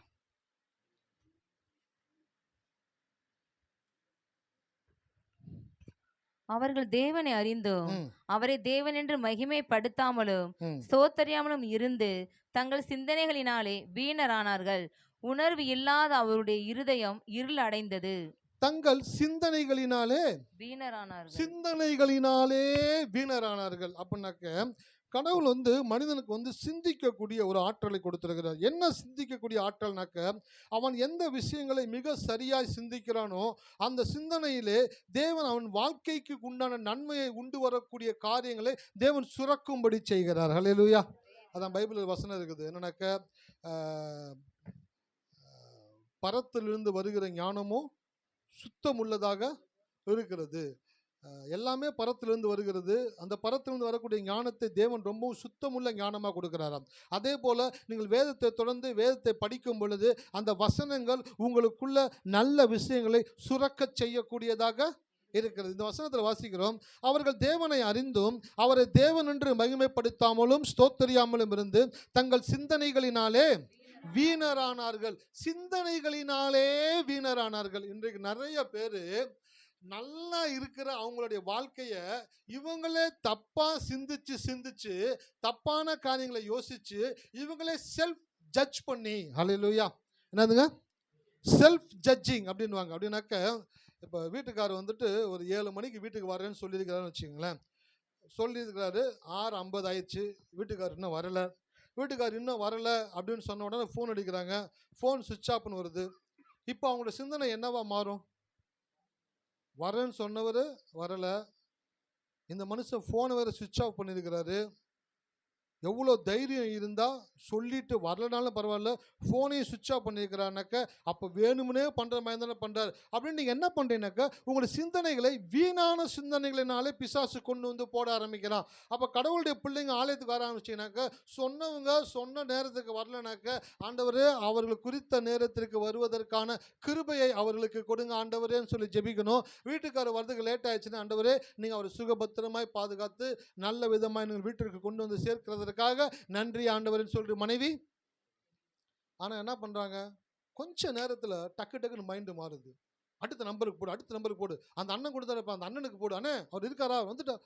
அவர்கள் தேவனை அறிந்தும் அவரை தேவன் என்று மகிமைப்படுத்தாமலும் ஸ்தோத்தரியாமலும் இருந்து தங்கள் சிந்தனைகளினாலே வீணரானார்கள். உணர்வு இல்லாத அவருடைய இருதயம் இருள் அடைந்தது. தங்கள் சிந்தனைகளினாலே வீணரானார்கள். அப்படின்னாக்க கடவுள் மனிதனுக்கு சிந்திக்கக்கூடிய ஒரு ஆற்றலை கொடுத்திருக்கிறார். என்ன சிந்திக்கக்கூடிய ஆற்றல்னாக்க, அவன் எந்த விஷயங்களை மிக சரியாய் சிந்திக்கிறானோ அந்த சிந்தனையிலே தேவன் அவன் வாழ்க்கைக்கு உண்டான நன்மையை உண்டு வரக்கூடிய காரியங்களை தேவன் சுரக்கும்படி செய்கிறார். ஹல்லேலூயா. அதான் பைபிளில் வசனம் இருக்குது. என்னன்னாக்க, பரத்திலிருந்து வருகிற ஞானமும் சுத்தம் உள்ளதாக இருக்கிறது. எல்லாமே பரத்திலிருந்து வருகிறது. அந்த பரத்திலிருந்து வரக்கூடிய ஞானத்தை தேவன் ரொம்பவும் சுத்தமுள்ள ஞானமாக கொடுக்கிறாராம். அதே போல் நீங்கள் வேதத்தை தொடர்ந்து வேதத்தை படிக்கும் பொழுது அந்த வசனங்கள் உங்களுக்குள்ள நல்ல விஷயங்களை சுரக்க செய்யக்கூடியதாக இருக்கிறது. இந்த வசனத்தில் வாசிக்கிறோம், அவர்கள் தேவனை அறிந்தும் அவரை தேவன் என்று மகிமைப்படுத்தாமலும் ஸ்தோத்தரியாமலும் இருந்து தங்கள் சிந்தனைகளினாலே வீணரானார்கள். சிந்தனைகளினாலே வீணரானார்கள். இன்றைக்கு நிறைய பேர் நல்லா இருக்கிற அவங்களுடைய வாழ்க்கைய இவங்களே தப்பா சிந்திச்சு தப்பான காரியங்களை யோசிச்சு இவங்களே செல்ஃப் ஜட்ஜ் பண்ணி, ஹல்லேலூயா, என்னதுங்க செல்ஃப் ஜட்ஜிங் அப்படின்வாங்க. அப்படின்னாக்க, இப்போ வீட்டுக்காரர் ஒரு 7 மணிக்கு வீட்டுக்கு வரேன்னு சொல்லியிருக்கிறாருன்னு வச்சுக்கோங்களேன். சொல்லியிருக்கிறாரு, 6:50 ஆயிடுச்சு, வீட்டுக்காரர் இன்னும் வரல அப்படின்னு சொன்ன உடனே ஃபோன் அடிக்கிறாங்க. ஃபோன் சுவிட்ச் ஆஃப்னு வருது. இப்போ அவங்களோட சிந்தனை என்னவா மாறும்? வரேன்னு சொன்னவர் வரலை, இந்த மனுஷன் ஃபோனை வேறு சுவிட்ச் ஆஃப் பண்ணியிருக்கிறாரு. எவ்வளோ தைரியம் இருந்தால் சொல்லிட்டு வரலனாலும் பரவாயில்ல, ஃபோனையும் சுவிட்ச் ஆஃப் பண்ணியிருக்கிறானாக்க அப்போ வேணும்னே பண்ணுற மாதிரி தானே பண்ணுறாரு. அப்படின்னு நீங்கள் என்ன பண்ணுறீங்கனாக்கா, உங்களுடைய சிந்தனைகளை வீணான சிந்தனைகளினாலே பிசாசு கொண்டு போட ஆரம்பிக்கிறான். அப்போ கடவுளுடைய பிள்ளைங்க ஆலயத்துக்கு வர ஆரம்பிச்சிங்கனாக்கா, சொன்னவங்க சொன்ன நேரத்துக்கு வரலனாக்க, ஆண்டவரே அவர்களுக்கு குறித்த நேரத்திற்கு வருவதற்கான கிருபையை அவர்களுக்கு கொடுங்க ஆண்டவரேன்னு சொல்லி ஜெபிக்கணும். வீட்டுக்காரர் வரதுக்கு லேட் ஆயிடுச்சுன்னா, ஆண்டவரே நீங்கள் அவர் சுகபத்திரமாய் பாதுகாத்து நல்ல விதமாக நீங்கள் வீட்டிற்கு கொண்டு சேர்க்கிறது நன்றி ஆண்டவர்னு சொல்லிட்டு மனைவி. ஆனா என்ன பண்றாங்க, கொஞ்ச நேரத்துல டக்குன்னு மைண்ட் மாறுது. அடுத்த நம்பருக்கு போடு, அந்த அண்ணன் கொடுத்தாரு அந்த அண்ணனுக்கு போடு, அண்ணே அவர் இருக்காரா, வந்துட்டா.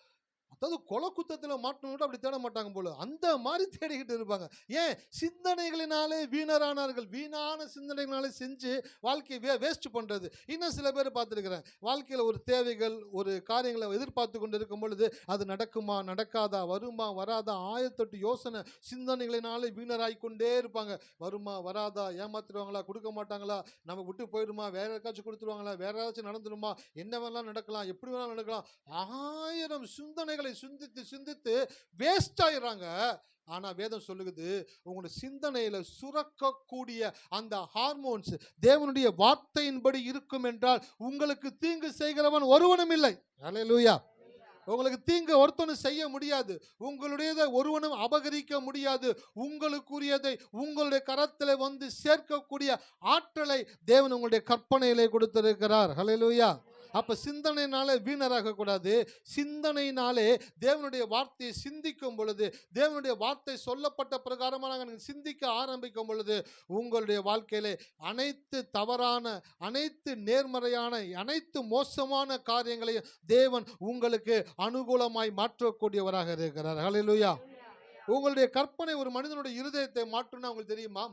அதாவது கொலை குத்தத்தில் மாட்டணும் அப்படி தேட மாட்டாங்க போல, அந்த மாதிரி தேடிக்கிட்டு இருப்பாங்க. ஏன்? சிந்தனைகளினாலே வீணரானார்கள். வீணான சிந்தனைகளினாலே செஞ்சு வாழ்க்கையை வேஸ்ட் பண்ணுறது. இன்னும் சில பேர் பார்த்துருக்கிறேன், வாழ்க்கையில் ஒரு தேவைகள், ஒரு காரியங்களை எதிர்பார்த்து கொண்டு இருக்கும் பொழுது அது நடக்குமா நடக்காதா, வருமா வராதா, 1008 யோசனை சிந்தனைகளினாலே வீணராகிக்கொண்டே இருப்பாங்க. வருமா வராதா, ஏமாத்திடுவாங்களா, கொடுக்க மாட்டாங்களா, நம்ம விட்டு போயிடுமா, வேற யாருக்காச்சும் கொடுத்துருவாங்களா, வேற ஏதாச்சும் நடந்துடுமா, என்ன வேணாலும் நடக்கலாம், எப்படி வேணாலும் நடக்கலாம், 1000 சிந்தனைகளை சிந்தித்து வேஸ்ட் ஆயிடுறாங்க. ஆனா வேதம் சொல்லுகிறது, உங்களுடைய சிந்தனையில சுரக்கக்கூடிய அந்த ஹார்மோன்ஸ் தேவனுடைய வார்த்தையின்படி இருக்கும் என்றால் உங்களுக்கு தீங்கு செய்கிறவன் ஒருவனும் இல்லை. அல்லேலூயா. உங்களுக்கு தீங்கு ஒருத்தனும் செய்ய முடியாது, உங்களுடையதை ஒருவனும் அபகரிக்க முடியாது, உங்களுக்குரியதை உங்களுடைய கரத்தில் சேர்க்கக்கூடிய ஆற்றலை தேவன் உங்களுடைய கற்பனையிலே கொடுத்திருக்கிறார். ஹல்லேலூயா. அப்ப சிந்தனையினாலே வீணராக கூடாது. சிந்தனையினாலே தேவனுடைய வார்த்தையை சிந்திக்கும் பொழுது, தேவனுடைய வார்த்தை சொல்லப்பட்ட பிரகாரமாக நீங்கள் சிந்திக்க ஆரம்பிக்கும் பொழுது, உங்களுடைய வாழ்க்கையிலே அனைத்து தவறான, அனைத்து நேர்மறையான, அனைத்து மோசமான காரியங்களையும் தேவன் உங்களுக்கு அனுகூலமாய் மாற்றக்கூடியவராக இருக்கிறார். ஹல்லேலூயா. உங்களுடைய கற்பனை ஒரு மனிதனுடைய இருதயத்தை மாற்றும்னா உங்களுக்கு தெரியுமா?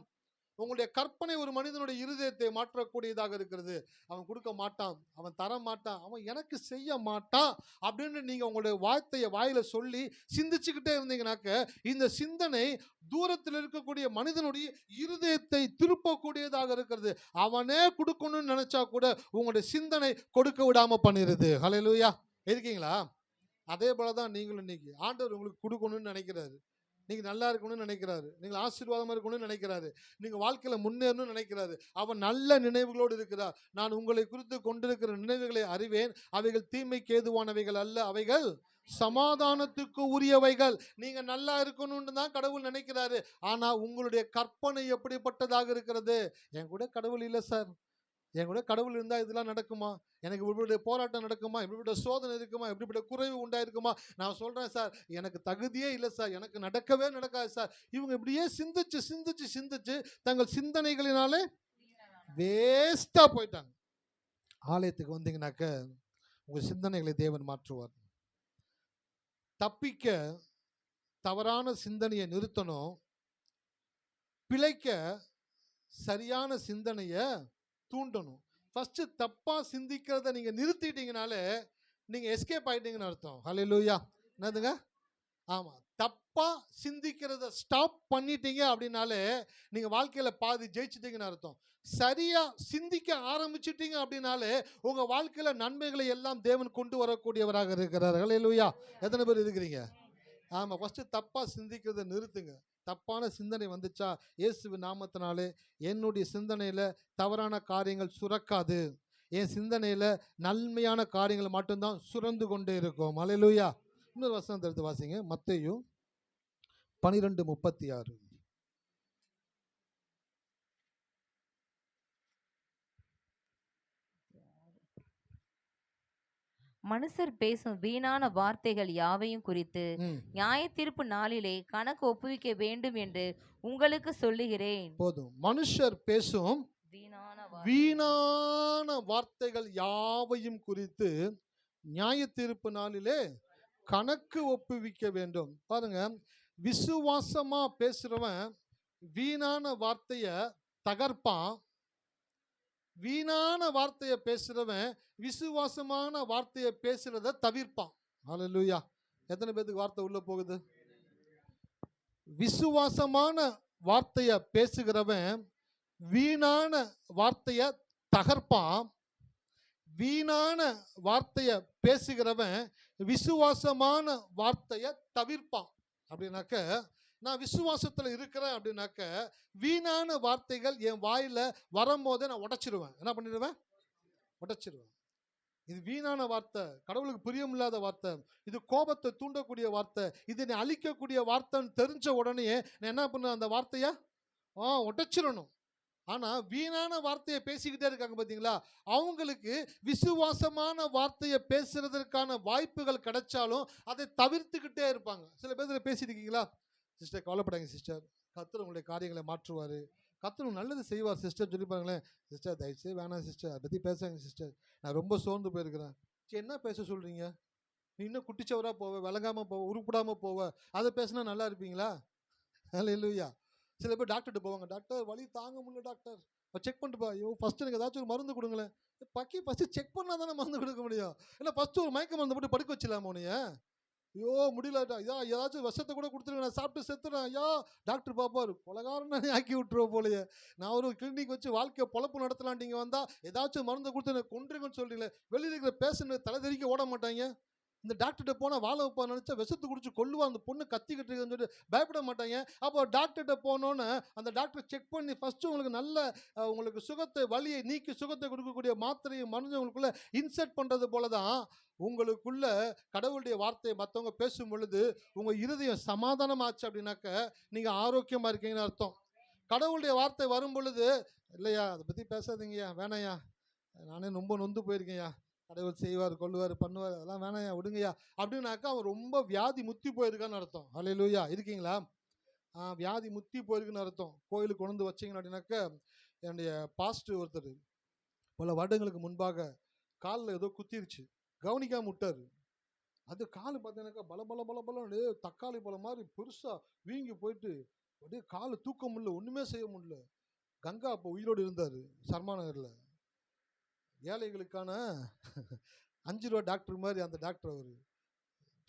உங்களுடைய கற்பனை ஒரு மனிதனுடைய இருதயத்தை மாற்றக்கூடியதாக இருக்கிறது. அவன் கொடுக்க மாட்டான், அவன் தர மாட்டான், அவன் எனக்கு செய்ய மாட்டான் அப்படின்னு நீங்க உங்களுடைய வார்த்தையை வாயில சொல்லி சிந்திச்சுக்கிட்டே இருந்தீங்கன்னாக்க, இந்த சிந்தனை தூரத்தில் இருக்கக்கூடிய மனிதனுடைய இருதயத்தை திருப்பக்கூடியதாக இருக்கிறது. அவனே கொடுக்கணும்னு நினைச்சா கூட உங்களுடைய சிந்தனை கொடுக்க விடாம பண்ணிடுது. ஹல்லேலூயா. இருக்கீங்களா? அதே போலதான் நீங்களும் இன்னைக்கு ஆண்டவர் உங்களுக்கு கொடுக்கணும்னு நினைக்கிறாரு. நீங்க நல்லா இருக்கணும்னு நினைக்கிறாரு, நீங்க ஆசீர்வாதமா இருக்கணும்னு நினைக்கிறாரு, நீங்க வாழ்க்கையில முன்னேறணும்னு நினைக்கிறாரு. அவன் நல்ல நினைவுகளோடு இருக்கிறார். நான் உங்களை குறித்து கொண்டிருக்கிற நினைவுகளை அறிவேன், அவைகள் தீமைக்கு ஏதுவானவைகள் அல்ல, அவைகள் சமாதானத்துக்கு உரியவைகள். நீங்க நல்லா இருக்கணும்னு தான் கடவுள் நினைக்கிறாரு. ஆனா உங்களுடைய கற்பனை எப்படிப்பட்டதாக இருக்கிறது? என் கூட கடவுள் இல்லை சார், என் கூட கடவுள் இருந்தால் இதெல்லாம் நடக்குமா? எனக்கு இப்படிப்பட்ட போராட்டம் நடக்குமா? இப்படிப்பட்ட சோதனை இருக்குமா? இப்படிப்பட்ட குறைவு உண்டாயிருக்குமா? நான் சொல்கிறேன் சார், எனக்கு தகுதியே இல்லை சார், எனக்கு நடக்கவே நடக்காது சார். இவங்க இப்படியே சிந்திச்சு சிந்திச்சு சிந்திச்சு தங்கள் சிந்தனைகளினாலே வேஸ்ட்டாக போயிட்டாங்க. ஆலயத்துக்கு வந்தீங்கன்னாக்க உங்கள் சிந்தனைகளை தேவன் மாற்றுவார். தப்பிக்க தவறான சிந்தனையை நிறுத்தணும், பிழைக்க சரியான சிந்தனையை தூண்டணும். ஃபர்ஸ்ட் தப்பா சிந்திக்கிறத நீங்க நிறுத்திட்டீங்கனாலே நீங்க எஸ்கேப் ஆயிட்டீங்கன்னு அர்த்தம். ஹல்லேலூயா. என்னதுங்க? ஆமா, தப்பா சிந்திக்கிறத ஸ்டாப் பண்ணிட்டீங்க அப்படின்னாலே நீங்க வாழ்க்கையில பாதி ஜெயிச்சிட்டீங்கன்னு அர்த்தம். சரியா சிந்திக்க ஆரம்பிச்சிட்டீங்க அப்படின்னாலே உங்க வாழ்க்கையில நன்மைகளை எல்லாம் தேவன் கொண்டு வரக்கூடியவராக இருக்கிறார். ஹல்லேலூயா. எத்தனை பேர் இருக்கிறீங்க? ஆமா, ஃபர்ஸ்ட் தப்பா சிந்திக்கிறத நிறுத்துங்க. தப்பான சிந்தனை வந்துச்சா, இயேசுவின் நாமத்தினாலே என்னுடைய சிந்தனையில தவறான காரியங்கள் சுரக்காது, என் சிந்தனையில நன்மையான காரியங்கள் மட்டும்தான் சுரந்து கொண்டே இருக்கும். ஹல்லேலூயா. இன்னொரு வசனத்தை எடுத்து வாசிங்க, மத்தேயு 12:36. மனுஷர் பேசும் வீணான வார்த்தைகள் யாவையும் குறித்து நியாய தீர்ப்பு நாளிலே கணக்கு ஒப்புவிக்க வேண்டும் என்று உங்களுக்கு சொல்லுகிறேன். போதும். மனுஷர் பேசும் வீணான வார்த்தைகள் யாவையும் குறித்து நியாய தீர்ப்பு நாளிலே கணக்கு ஒப்புவிக்க வேண்டும். பாருங்க, விசுவாசமா பேசுறவன் வீணான வார்த்தைய தகர்ப்பான், வீணான வார்த்தையை பேசுறவன் விசுவாசமான வார்த்தையை பேசுறத தவிர்ப்பான். ஹல்லேலூயா. எத்தனை பேருக்கு வார்த்தை உள்ள போகுது? விசுவாசமான வார்த்தையை பேசுகிறவன் வீணான வார்த்தையை தகர்ப்பான், வீணான வார்த்தையை பேசுகிறவன் விசுவாசமான வார்த்தையை தவிர்ப்பான். அப்படின்னாக்க நான் விசுவாசத்தில் இருக்கிறேன் அப்படின்னாக்க வீணான வார்த்தைகள் என் வாயில வரும்போதே நான் உடைச்சிருவேன். என்ன பண்ணிடுவேன்? உடைச்சிருவேன். இது வீணான வார்த்தை, கடவுளுக்கு பிரியமில்லாத வார்த்தை, இது கோபத்தை தூண்டக்கூடிய வார்த்தை, இது என்னை அழிக்கக்கூடிய வார்த்தைன்னு தெரிஞ்ச உடனே நான் என்ன பண்ணுவேன்? அந்த வார்த்தையை உடைச்சிடணும். ஆனால் வீணான வார்த்தையை பேசிக்கிட்டே இருக்காங்க பார்த்தீங்களா, அவங்களுக்கு விசுவாசமான வார்த்தையை பேசுறதற்கான வாய்ப்புகள் கிடைச்சாலும் அதை தவிர்த்துக்கிட்டே இருப்பாங்க. சில பேர் பேசிட்டு இருக்கீங்களா? சிஸ்டர் கவலைப்படாங்க சிஸ்டர், கர்த்தர் உங்களுடைய காரியங்களை மாற்றுவார், கர்த்தர் நல்லது செய்வார் சிஸ்டர் சொல்லிப்பாங்களேன். சிஸ்டர் தயவுசெய்து வேணாம் சிஸ்டர், அதை பற்றி பேசாங்க சிஸ்டர், நான் ரொம்ப சோர்ந்து போயிருக்கிறேன். சரி, என்ன பேச சொல்கிறீங்க? நீ இன்னும் குட்டிச்சவராக போவ, விளங்காமல் போவ, உருப்பிடாமல் போவ, அதை பேசினா நல்லா இருப்பீங்களா? ஹல்லேலூயா. சில பேர் டாக்டர்கிட்ட போவாங்க, டாக்டர் வலி தாங்க முடியல டாக்டர், செக் பண்ணிட்டு பா, ஐயோ ஃபஸ்ட்டு எனக்கு ஏதாச்சும் ஒரு மருந்து கொடுங்களேன். ஃபஸ்ட்டு செக் பண்ணால் தானே மருந்து கொடுக்க முடியும், இல்லை ஃபஸ்ட்டு ஒரு மயக்க மருந்து போட்டு படுக்க வச்சிடலாமா உனைய? ஐயோ முடியல, ஐயா ஏதாச்சும் விஷத்தை கூட கொடுத்துருங்க, நான் சாப்பிட்டு செத்துறேன், ஐயா டாக்டர் பாப்பாரு கொலகாரனே ஆக்கி விட்டுருவோம் போலையே. நான் ஒரு கிளினிக் வச்சு வாழ்க்கையை பொழப்பு நடத்தலான்ட்டு வந்தால் ஏதாச்சும் மருந்து கொடுத்து எனக்கு கொன்றுங்கன்னு சொல்றீங்களே. வெளியில் இருக்கிற பேஷண்ட் தலை தெறிக்க ஓட மாட்டாங்க. இந்த டாக்டர்கிட்ட போனால் வாழ வைப்பா நினச்சா விஷத்து குடிச்சு கொள்ளுவா, அந்த பொண்ணு கத்திக்கிட்டு இருக்குன்னு சொல்லிட்டு பயப்பட மாட்டாங்க. அப்போ டாக்டர்கிட்ட போனோன்னு அந்த டாக்டர் செக் பண்ணி ஃபஸ்ட்டு உங்களுக்கு நல்ல உங்களுக்கு சுகத்தை, வலியை நீக்கி சுகத்தை கொடுக்கக்கூடிய மாத்திரையை மருந்து உங்களுக்குள்ள இன்சர்ட் பண்ணுறது போல தான் உங்களுக்குள்ள கடவுளுடைய வார்த்தையை மற்றவங்க பேசும் பொழுது உங்கள் இருதயம் சமாதானமாச்சு அப்படின்னாக்க நீங்கள் ஆரோக்கியமாக இருக்கீங்கன்னு அர்த்தம். கடவுளுடைய வார்த்தை வரும் பொழுது, இல்லையா அதை பற்றி பேசாதீங்கய்யா, வேணாயா, நானே ரொம்ப நொந்து போயிருக்கேன்யா, கடவுள் செய்வார் கொள்ளுவார் பண்ணுவார், அதெல்லாம் வேணாயா விடுங்கய்யா அப்படின்னாக்கா அவன் ரொம்ப வியாதி முத்தி போயிருக்கான்னு அர்த்தம். ஹல்லேலூயா, இருக்கீங்களா? வியாதி முத்தி போயிருக்குன்னு அர்த்தம். கோயிலுக்கு கொண்டு வந்து வச்சிங்க அப்படின்னாக்கா, என்னுடைய பாஸ்டர் ஒருத்தர் பல வருடங்களுக்கு முன்பாக காலில் ஏதோ குத்திருச்சு, கவனிக்காம விட்டார். அது கால் பார்த்தீங்கன்னாக்கா பல பல பல பலன்னு தக்காளி பழம் மாதிரி பெருசாக வீங்கி போயிட்டு அப்படியே காலை தூக்க முடியல, ஒன்றுமே செய்ய முடியல. கங்கா அப்போ உயிரோடு இருந்தார் சர்மாநகரில். ஏழைகளுக்கான 5 ரூபா டாக்டர் மாதிரி அந்த டாக்டர் அவர்.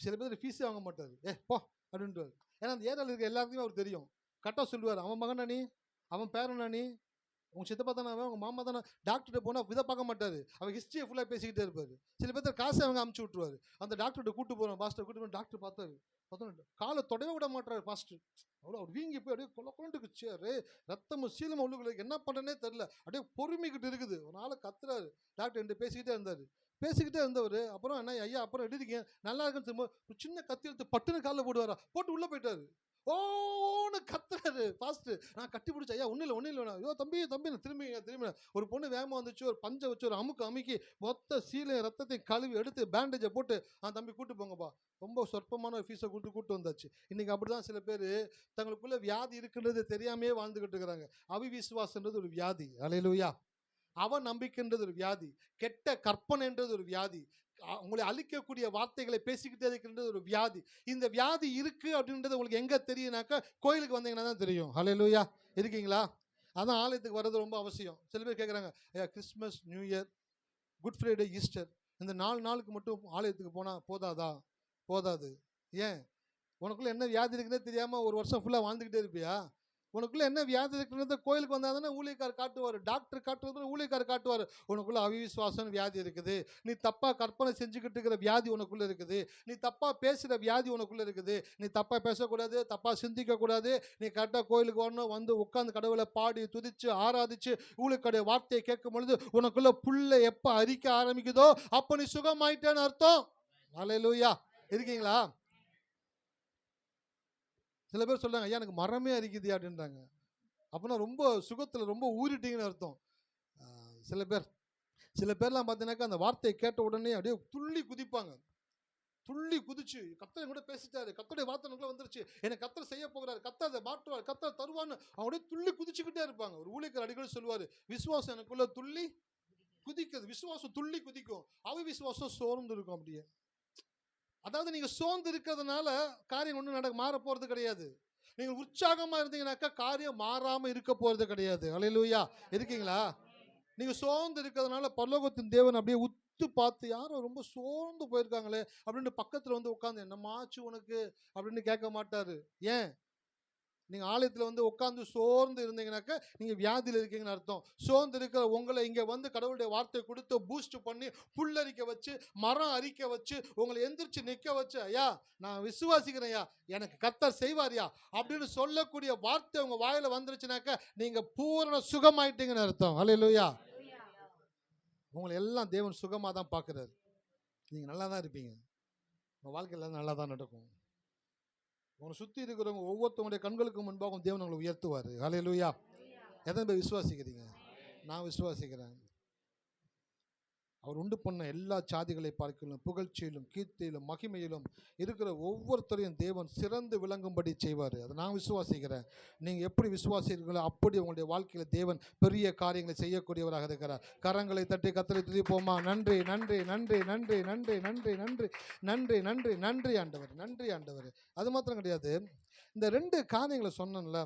சில பேர் ஃபீஸே வாங்க மாட்டார், போ அப்படின்ட்டு. ஏன்னா அந்த ஏரியாவில் இருக்க எல்லாருக்குமே அவர் தெரியும். கரெக்டாக சொல்லுவார், அவன் மகனா நீ, அவன் பேரனா நீ, உங்கள் சித்தப்பா தானே அவன், உங்கள் மாமா தானே. டாக்டர்கிட்ட போனால் இதை பார்க்க மாட்டார், அவர் ஹிஸ்ட்ரியை ஃபுல்லாக பேசிக்கிட்டே இருப்பார். சில பேர் காசை அவங்க அமுச்சு விட்ருவார். அந்த டாக்டர்கிட்ட கூட்டு போகிறோம், பாஸ்டர் கூட்டு போய் டாக்டர் பார்த்தாரு, காலை தொடவே விட மாட்டார் பாஸ்டர். அவ்வளோ அவர் வீங்கி போய் அப்படியே கொண்டு சேரு, ரத்தமும் சீலமும் உள்ளுக்குள்ள என்ன பண்ணுறேனே தெரில, அப்படியே பொறுமைக்கிட்டு இருக்குது. ஒரு நாள் கத்துறாரு. டாக்டர் என்கிட்ட பேசிக்கிட்டே இருந்தவர். அப்புறம் என்ன ஐயா அப்புறம் எடுத்துக்கீங்க நல்லா இருக்குன்னு சொல்லும்போது ஒரு சின்ன கத்தி எடுத்து பட்டுன்னு காலில் போடுவாரா, போட்டு உள்ளே போயிட்டாரு. ஓன்னு கத்துறாரு பாஸ்ட். நான் கட்டி பிடிச்ச, ஐயா ஒன்றும் இல்லை ஐயோ தம்பி திரும்பி ஒரு பொண்ணு வேகமாக வந்துச்சு, ஒரு பஞ்சை வச்சு ஒரு அமுக்கி மொத்த சீலையும் ரத்தத்தையும் கழுவி எடுத்து பேண்டேஜை போட்டு தம்பி கூட்டு போங்கப்பா, ரொம்ப சொற்பமான ஃபீஸை கூட்டு வந்தாச்சு. இன்னைக்கு அப்படிதான் சில பேர் தங்களுக்குள்ள வியாதி இருக்குன்றது தெரியாமே வாழ்ந்துகிட்டு இருக்கிறாங்க. அவிவிசுவாசன்றது ஒரு வியாதி. அல்லேலூயா. அவ நம்பிக்கைன்றது ஒரு வியாதி, கெட்ட கற்பனைன்றது ஒரு வியாதி, உங்களை அழிக்கக்கூடிய வார்த்தைகளை பேசிக்கிட்டே இருக்கின்றது ஒரு வியாதி. இந்த வியாதி இருக்கு அப்படின்றது உங்களுக்கு எங்க தெரியும்னாக்கா கோயிலுக்கு வந்தீங்கன்னா தான் தெரியும். ஹல்லேலூயா, இருக்கீங்களா? அதான் ஆலயத்துக்கு வர்றது ரொம்ப அவசியம். சில பேர் கேட்குறாங்க, ஐயா Christmas, new year, good Friday, Easter, இந்த 4 நாளுக்கு மட்டும் ஆலயத்துக்கு போனால் போதாதா? போதாது. ஏன்? உனக்குள்ள என்ன வியாதி இருக்குன்னே தெரியாமல் ஒரு வருஷம் ஃபுல்லாக வாழ்ந்துக்கிட்டே இருப்பியா? உனக்குள்ள என்ன வியாதி இருக்குன்றத கோயிலுக்கு வந்தால் தானே ஊழியக்கார் காட்டுவார், டாக்டர் காட்டுவது ஊழியக்கார் காட்டுவார். உனக்குள்ள அவிவிசுவாசம் வியாதி இருக்குது, நீ தப்பாக கற்பனை செஞ்சுக்கிட்டு இருக்கிற வியாதி உனக்குள்ளே இருக்குது, நீ தப்பாக பேசுகிற வியாதி உனக்குள்ளே இருக்குது. நீ தப்பாக பேசக்கூடாது, தப்பாக சிந்திக்கக்கூடாது, நீ கரெக்டாக கோயிலுக்கு வரணும், வந்து உட்காந்து கடவுளை பாடி துதிச்சு ஆராதிச்சு ஊழியக்கார வார்த்தையை கேட்கும் பொழுது உனக்குள்ள புல்லை எப்போ அரிக்க ஆரம்பிக்குதோ அப்போ நீ சுகமாயிட்டேன்னு அர்த்தம். அல்லேலூயா, இருக்கீங்களா? சில பேர் சொல்றாங்க, ஐயா எனக்கு மரமே அரிக்குது அப்படின்றாங்க. அப்போனா ரொம்ப சுகத்தில் ரொம்ப ஊறிட்டீங்கன்னு அர்த்தம். சில பேர்லாம் பார்த்தீங்கன்னாக்கா அந்த வார்த்தையை கேட்ட உடனே அப்படியே துள்ளி குதிப்பாங்க. துள்ளி குதிச்சு கர்த்தர் கூட பேசிட்டாரு, கர்த்தருடைய வார்த்தை வந்துருச்சு, எனக்கு கர்த்தர் செய்ய போகிறாரு, கர்த்தர் அதை மாற்றுவார், கர்த்தர் தருவான்னு அப்படியே துள்ளி குதிச்சுக்கிட்டே இருப்பாங்க. ஒரு ஊழியக்காரர் அடிக்கடி சொல்லுவார், விசுவாசம் எனக்குள்ள துள்ளி குதிக்குது. விசுவாசம் துள்ளி குதிக்கும், அவிசுவாசம் சோர்ந்து இருக்கும். அப்படியே அதாவது நீங்க சோர்ந்து இருக்கிறதுனால காரியம் ஒன்றும் மாற போறது கிடையாது. நீங்க உற்சாகமா இருந்தீங்கன்னாக்கா காரியம் மாறாம இருக்க போறது கிடையாது. அல்லேலூயா, இருக்கீங்களா? நீங்க சோர்ந்து இருக்கிறதுனால பரலோகத்தின் தேவன் அப்படியே உத்து பார்த்து யாரோ ரொம்ப சோர்ந்து போயிருக்காங்களே அப்படின்னு பக்கத்துல வந்து உட்காந்து என்னமாச்சு உனக்கு அப்படின்னு கேட்க மாட்டாரு. ஏன்? நீங்க ஆலயத்துல வந்து உட்காந்து சோர்ந்து இருந்தீங்கன்னாக்கா நீங்க வியாதியில் இருக்கீங்கன்னு அர்த்தம். சோர்ந்து இருக்கிற உங்களை இங்க வந்து கடவுளுடைய வார்த்தை கொடுத்து பூஸ்ட் பண்ணி புல்லரிக்க வச்சு மரம் அரிக்க வச்சு உங்களை எந்திரிச்சு நிற்க வச்சு, ஐயா நான் விசுவாசிக்கிறேன், ஐயா எனக்கு கர்த்தர் செய்வாரியா அப்படின்னு சொல்லக்கூடிய வார்த்தை உங்க வாயில வந்துருச்சுனாக்கா நீங்க பூரண சுகமாயிட்டீங்கன்னு அர்த்தம். அல்லேலூயா. உங்களை எல்லாம் தேவன் சுகமா தான் பார்க்கிறாரு. நீங்க நல்லா தான் இருப்பீங்க, உங்க வாழ்க்கையில நல்லா தான் நடக்கும். உங்களை சுற்றி இருக்கிறவங்க ஒவ்வொருத்தவங்களுடைய கண்களுக்கு முன்பாகவும் தேவன் உங்களை உயர்த்துவார். ஹல்லேலூயா. எத்தனை பேர் விசுவாசிக்கிறீங்க? நான் விசுவாசிக்கிறேன். அவர் உண்டு பண்ண எல்லா சாதிகளை பார்க்கலும் புகழ்ச்சியிலும் கீர்த்தியிலும் மகிமையிலும் இருக்கிற ஒவ்வொருத்தரையும் தேவன் சிறந்து விளங்கும்படி செய்வார். அதை நான் விசுவாசிக்கிறேன். நீங்கள் எப்படி விசுவாசிக்கிறீங்களோ அப்படி உங்களுடைய வாழ்க்கையில் தேவன் பெரிய காரியங்களை செய்யக்கூடியவராக இருக்கிறார். கரங்களை தட்டி கர்த்தரை துதிப்போமா? நன்றி நன்றி நன்றி நன்றி நன்றி நன்றி நன்றி நன்றி நன்றி நன்றி ஆண்டவர், நன்றி ஆண்டவர். அது மாத்திரம் கிடையாது, இந்த 2 காரியங்களை சொன்னேன்ல,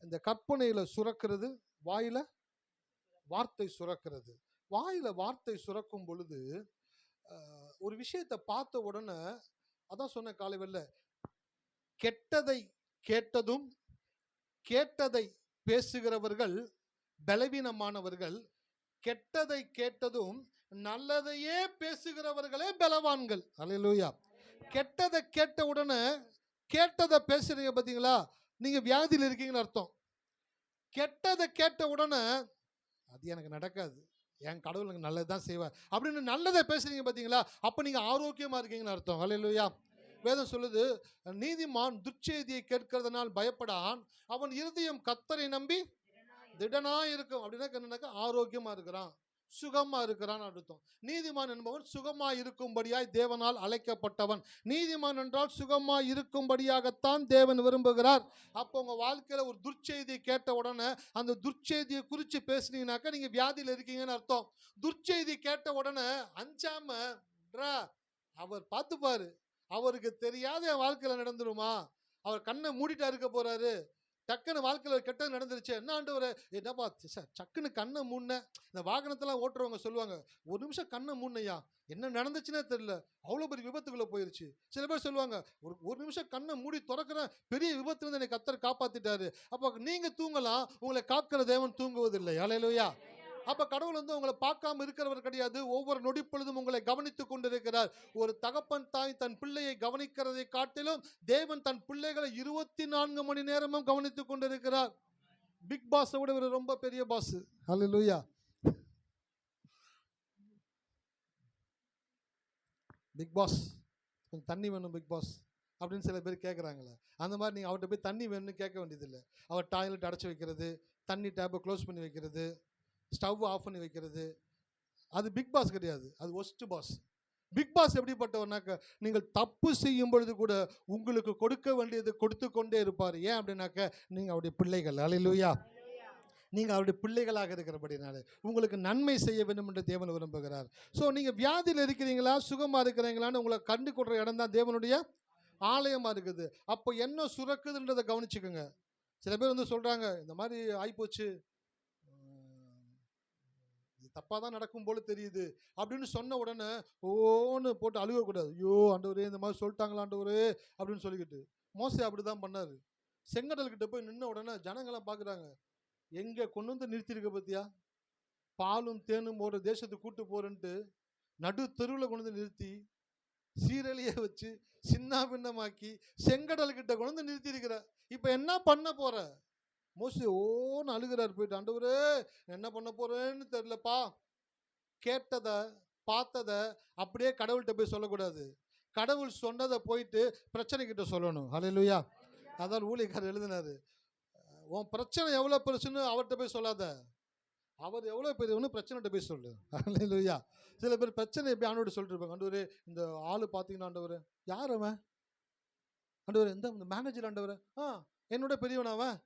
இந்த கற்பனையில் சுரக்கிறது, வாயில வார்த்தை சுரக்கிறது. வாயில வார்த்தை சுரக்கும் பொழுது ஒரு விஷயத்தை பார்த்த உடனே அதான் சொன்ன காலைவெல்ல, கெட்டதை கேட்டதும் கேட்டதை பேசுகிறவர்கள் பலவீனமானவர்கள், கெட்டதை கேட்டதும் நல்லதையே பேசுகிறவர்களே பலவான்கள். அல்லேலூயா. கெட்டதை கேட்ட உடனே கேட்டதை பேசுறீங்க பார்த்தீங்களா, நீங்க வியாதியில் இருக்கீங்கன்னு அர்த்தம். கெட்டதை கேட்ட உடனே அது எனக்கு நடக்காது, என் கடவுள் எனக்கு நல்லது தான் செய்வார் அப்படின்னு நல்லதை பேசுறீங்க பார்த்தீங்களா, அப்போ நீங்கள் ஆரோக்கியமாக இருக்கீங்கன்னு அர்த்தம். அல்லேலூயா. வேதம் சொல்லுது, நீதிமான் துர்ச்செய்தியை கேட்கிறதுனால் பயப்படான், அவன் இருதயம் கர்த்தரை நம்பி திடனா இருக்கும். அப்படின்னா என்னன்னாக்கா ஆரோக்கியமா இருக்கிறான், சுகமா இருக்கிறான் அர்த்தம். நீதிமான் என்பவன் சுகமா இருக்கும்படியாய் தேவனால் அழைக்கப்பட்டவன். நீதிமான் என்றால் சுகமா இருக்கும்படியாகத்தான் தேவன் விரும்புகிறார். அப்போ உங்க வாழ்க்கையில ஒரு துர்ச்செய்தியை கேட்ட உடனே அந்த துர்ச்செய்தியை குறித்து பேசுனீங்கன்னாக்கா நீங்க வியாதியில் இருக்கீங்கன்னு அர்த்தம். துர்ச்செய்தி கேட்ட உடனே அஞ்சாம அவர் பார்த்துப்பாரு, அவருக்கு தெரியாத என் வாழ்க்கையில நடந்துருமா, அவர் கண்ணை மூடிட்டா இருக்க போறாரு, டக்குன்னு வாழ்க்கையில் கெட்டது நடந்துருச்சு, என்ன ஆண்டவரே என்னப்பா சக்குன்னு கண்ணை மூடின. இந்த வாகனத்தெல்லாம் ஓட்டுறவங்க சொல்லுவாங்க, ஒரு நிமிஷம் கண்ணை மூடினையா, என்ன நடந்துச்சுன்னே தெரியல, அவ்வளோ பெரிய விபத்துக்குள்ளே போயிருச்சு. சில பேர் சொல்லுவாங்க, ஒரு நிமிஷம் கண்ணை மூடி திறக்கிற பெரிய விபத்துலேருந்து என்னை கர்த்தர் காப்பாற்றிட்டாரு. அப்போ நீங்கள் தூங்கலாம், உங்களை காக்கிற தேவன் தூங்குவதில்லை. அல்லேலூயா. அப்ப கடவுள் உங்களை பார்க்காம இருக்கிறவர் கிடையாது, ஒவ்வொரு நொடி பொழுதும் உங்களை கவனித்துக் கொண்டிருக்கிறார். ஒரு தகப்பன் தாய் தன் பிள்ளையை கவனிக்கிறதை காட்டிலும் தேவன் தன் பிள்ளைகளை 24 மணி நேரமும் கவனித்துக் கொண்டிருக்கிறார். பிக் பாஸ் விட ஒரு ரொம்ப பெரிய பாஸ். ஹல்லேலூயா. பிக் பாஸ் கொஞ்சம் தண்ணி வேணும் பிக் பாஸ் அப்படின்னு சில பேர் கேட்குறாங்களே, அந்த மாதிரி நீங்கள் அவர்கிட்ட போய் தண்ணி வேணும்னு கேட்க வேண்டியதில்லை. அவர் டாய்லெட் அடைச்சி வைக்கிறது, தண்ணி டேப்பை க்ளோஸ் பண்ணி வைக்கிறது, ஸ்டவ் ஆஃப் பண்ணி வைக்கிறது, அது பிக் பாஸ் கிடையாது, அது ஒஸ்ட் பாஸ். பிக் பாஸ் எப்படிப்பட்டவனாக்க, நீங்கள் தப்பு செய்யும் பொழுது கூட உங்களுக்கு கொடுக்க வேண்டியது கொடுத்து கொண்டே இருப்பார். ஏன் அப்படின்னாக்க நீங்கள் அவருடைய பிள்ளைகள். அல்லேலூயா. நீங்கள் அவருடைய பிள்ளைகளாக இருக்கிறபடினால உங்களுக்கு நன்மை செய்ய வேண்டும் என்று தேவன் விரும்புகிறார். ஸோ நீங்கள் வியாதியில் இருக்கிறீங்களா, சுகமாக இருக்கிறீங்களான்னு உங்களை கண்டு கொடுற இடம் தான் தேவனுடைய ஆலயமாக இருக்குது. அப்போ என்ன சுரக்குதுன்றதை கவனிச்சுக்கோங்க. சில பேர் சொல்கிறாங்க, இந்த மாதிரி ஆகிப்போச்சு, இது தப்பாக தான் நடக்கும் போல தெரியுது அப்படின்னு சொன்ன உடனே ஓன்னு போட்டு அழுகக்கூடாது. ஐயோ ஆண்டவரே இந்த மாதிரி சொல்லிட்டாங்களா ஆண்டவரே அப்படின்னு சொல்லிக்கிட்டு. மோசே அப்படி தான் பண்ணார். செங்கடல்கிட்ட போய் நின்ன உடனே ஜனங்களாம் பார்க்குறாங்க, எங்கே கொண்டு வந்து நிறுத்திருக்க பற்றியா, பாலும் தேனும் ஒரு தேசத்துக்கு கூட்டு போகிறேன்ட்டு நடு தெருவில் கொண்டு வந்து நிறுத்தி சீரழியை வச்சு சின்ன பின்னமாக்கி செங்கடல்கிட்ட கொண்டு வந்து நிறுத்தியிருக்கிற, இப்போ என்ன பண்ண போகிற? மோசே ஓன்னு அழுகிறார் போயிட்டு, ஆண்டவரே என்ன பண்ண போறேன்னு தெரியலப்பா. கேட்டதை பார்த்ததை அப்படியே கடவுள்கிட்ட போய் சொல்லக்கூடாது, கடவுள் சொன்னதை போயிட்டு பிரச்சனை கிட்ட சொல்லணும். ஹல்லேலூயா. அதான் ஊழியக்காரர் எழுதினாரு, உன் பிரச்சனை எவ்வளோ பெருசுன்னு அவர்கிட்ட போய் சொல்லாத, அவர் எவ்வளோ பெரியவனு பிரச்சனைகிட்ட போய் சொல்லு. ஹல்லேலூயா. சில பேர் பிரச்சனை எப்படி ஆண்டவர்கிட்ட சொல்லிட்டு இருப்பாங்க, ஆண்டவரே இந்த ஆள் பார்த்தீங்கன்னா ஆண்டவரே, யார் அவன் ஆண்டவரே, இந்த மேனேஜர் ஆண்டவரே, என்னோட பெரியவன் அவன்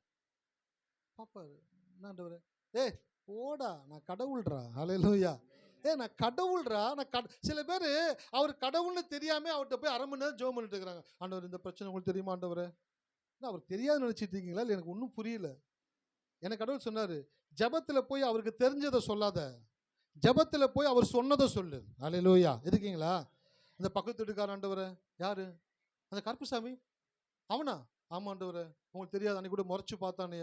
பாப்பாரு, என்னாண்டவரே, போடா நான் கடவுள்றா. ஹல்லேலூயா. நான் கடவுள்றா. சில பேர் அவர் கடவுள்னு தெரியாம அவர்கிட்ட போய் அரை மணி நேரம் ஜெபம் பண்ணிட்டு இருக்கிறாங்க. ஆண்டவர் இந்த பிரச்சனை உங்களுக்கு தெரியுமா ஆண்டவரே? அவர் தெரியாது நினைச்சிட்டு இருக்கீங்களா? இல்லை எனக்கு ஒன்றும் புரியல. எனக்கு கடவுள் சொன்னாரு, ஜெபத்தில் போய் அவருக்கு தெரிஞ்சதை சொல்லாத, ஜெபத்தில் போய் அவர் சொன்னதை சொல்லு. ஹல்லேலூயா. இருக்கீங்களா? இந்த பக்கத்து வீட்டுக்கார ஆண்டவரே, யாரு அந்த கருப்புசாமி, அவனா? ஆமாண்டவரே, உங்களுக்கு தெரியாது, அன்னைக்கு கூட முறைச்சு பார்த்தானே,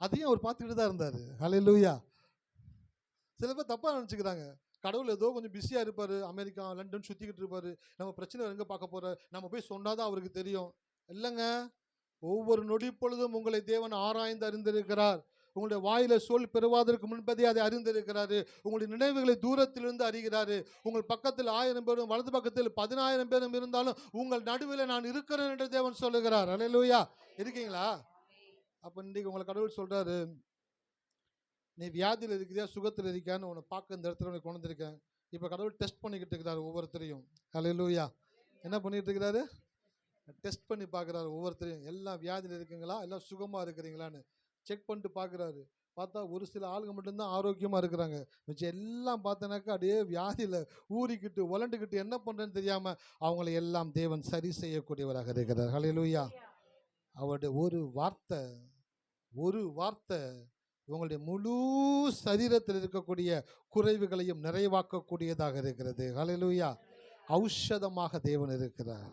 அதையும் அவர் பார்த்துக்கிட்டு தான் இருந்தார். ஹல்லேலூயா. சில பேர் தப்பாக நினச்சிக்கிறாங்க, கடவுள் ஏதோ கொஞ்சம் பிஸியாக இருப்பார், அமெரிக்கா லண்டன் சுற்றிக்கிட்டு இருப்பார், நம்ம பிரச்சனை எங்கே பார்க்க போகிற, நம்ம போய் சொன்னாதான் அவருக்கு தெரியும். இல்லைங்க, ஒவ்வொரு நொடி பொழுதும் உங்களை தேவன் ஆராய்ந்து அறிந்திருக்கிறார். உங்களுடைய வாயில சொல் பெறுவதற்கு முன்பதே அதை அறிந்திருக்கிறாரு. உங்களுடைய நினைவுகளை தூரத்திலிருந்து அறிகிறாரு. உங்கள் பக்கத்தில் 1000 பேரும் வலது பக்கத்தில் 10,000 பேரும் இருந்தாலும் உங்கள் நடுவில் நான் இருக்கிறேன் என்று தேவன் சொல்லுகிறார். அல்லேலூயா. இருக்கீங்களா? அப்போ இன்றைக்கு உங்களை கடவுள் சொல்கிறாரு, நீ வியாதியில் இருக்கிறியா சுகத்தில் இருக்கியான்னு உன்னை பார்க்க இந்த இடத்துல உனக்கு கொண்டு வந்திருக்கேன். இப்போ கடவுள் டெஸ்ட் பண்ணிக்கிட்டு இருக்கிறாரு ஒவ்வொருத்தரையும். அல்லேலூயா. என்ன பண்ணிட்டு இருக்கிறாரு? டெஸ்ட் பண்ணி பார்க்குறாரு ஒவ்வொருத்தரையும். எல்லாம் வியாதியில் இருக்குங்களா, எல்லாம் சுகமாக இருக்கிறீங்களான்னு செக் பண்ணிட்டு பார்க்குறாரு. பார்த்தா ஒரு சில ஆளுங்க மட்டும்தான் ஆரோக்கியமாக இருக்கிறாங்க, மிச்சம் எல்லாம் பார்த்தனாக்கா அப்படியே வியாதியில் ஊறிக்கிட்டு உலண்டுக்கிட்டு என்ன பண்ணுறேன்னு தெரியாமல் அவங்களை எல்லாம் தேவன் சரி செய்யக்கூடியவராக இருக்கிறார். அல்லேலூயா. அவருடைய ஒரு வார்த்தை உங்களுடைய முழு சரீரத்தில் இருக்கக்கூடிய குறைவுகளையும் நிறைவாக்கக்கூடியதாக இருக்கிறது. ஹல்லேலூயா. ஔஷதமாக தேவன் இருக்கிறார்.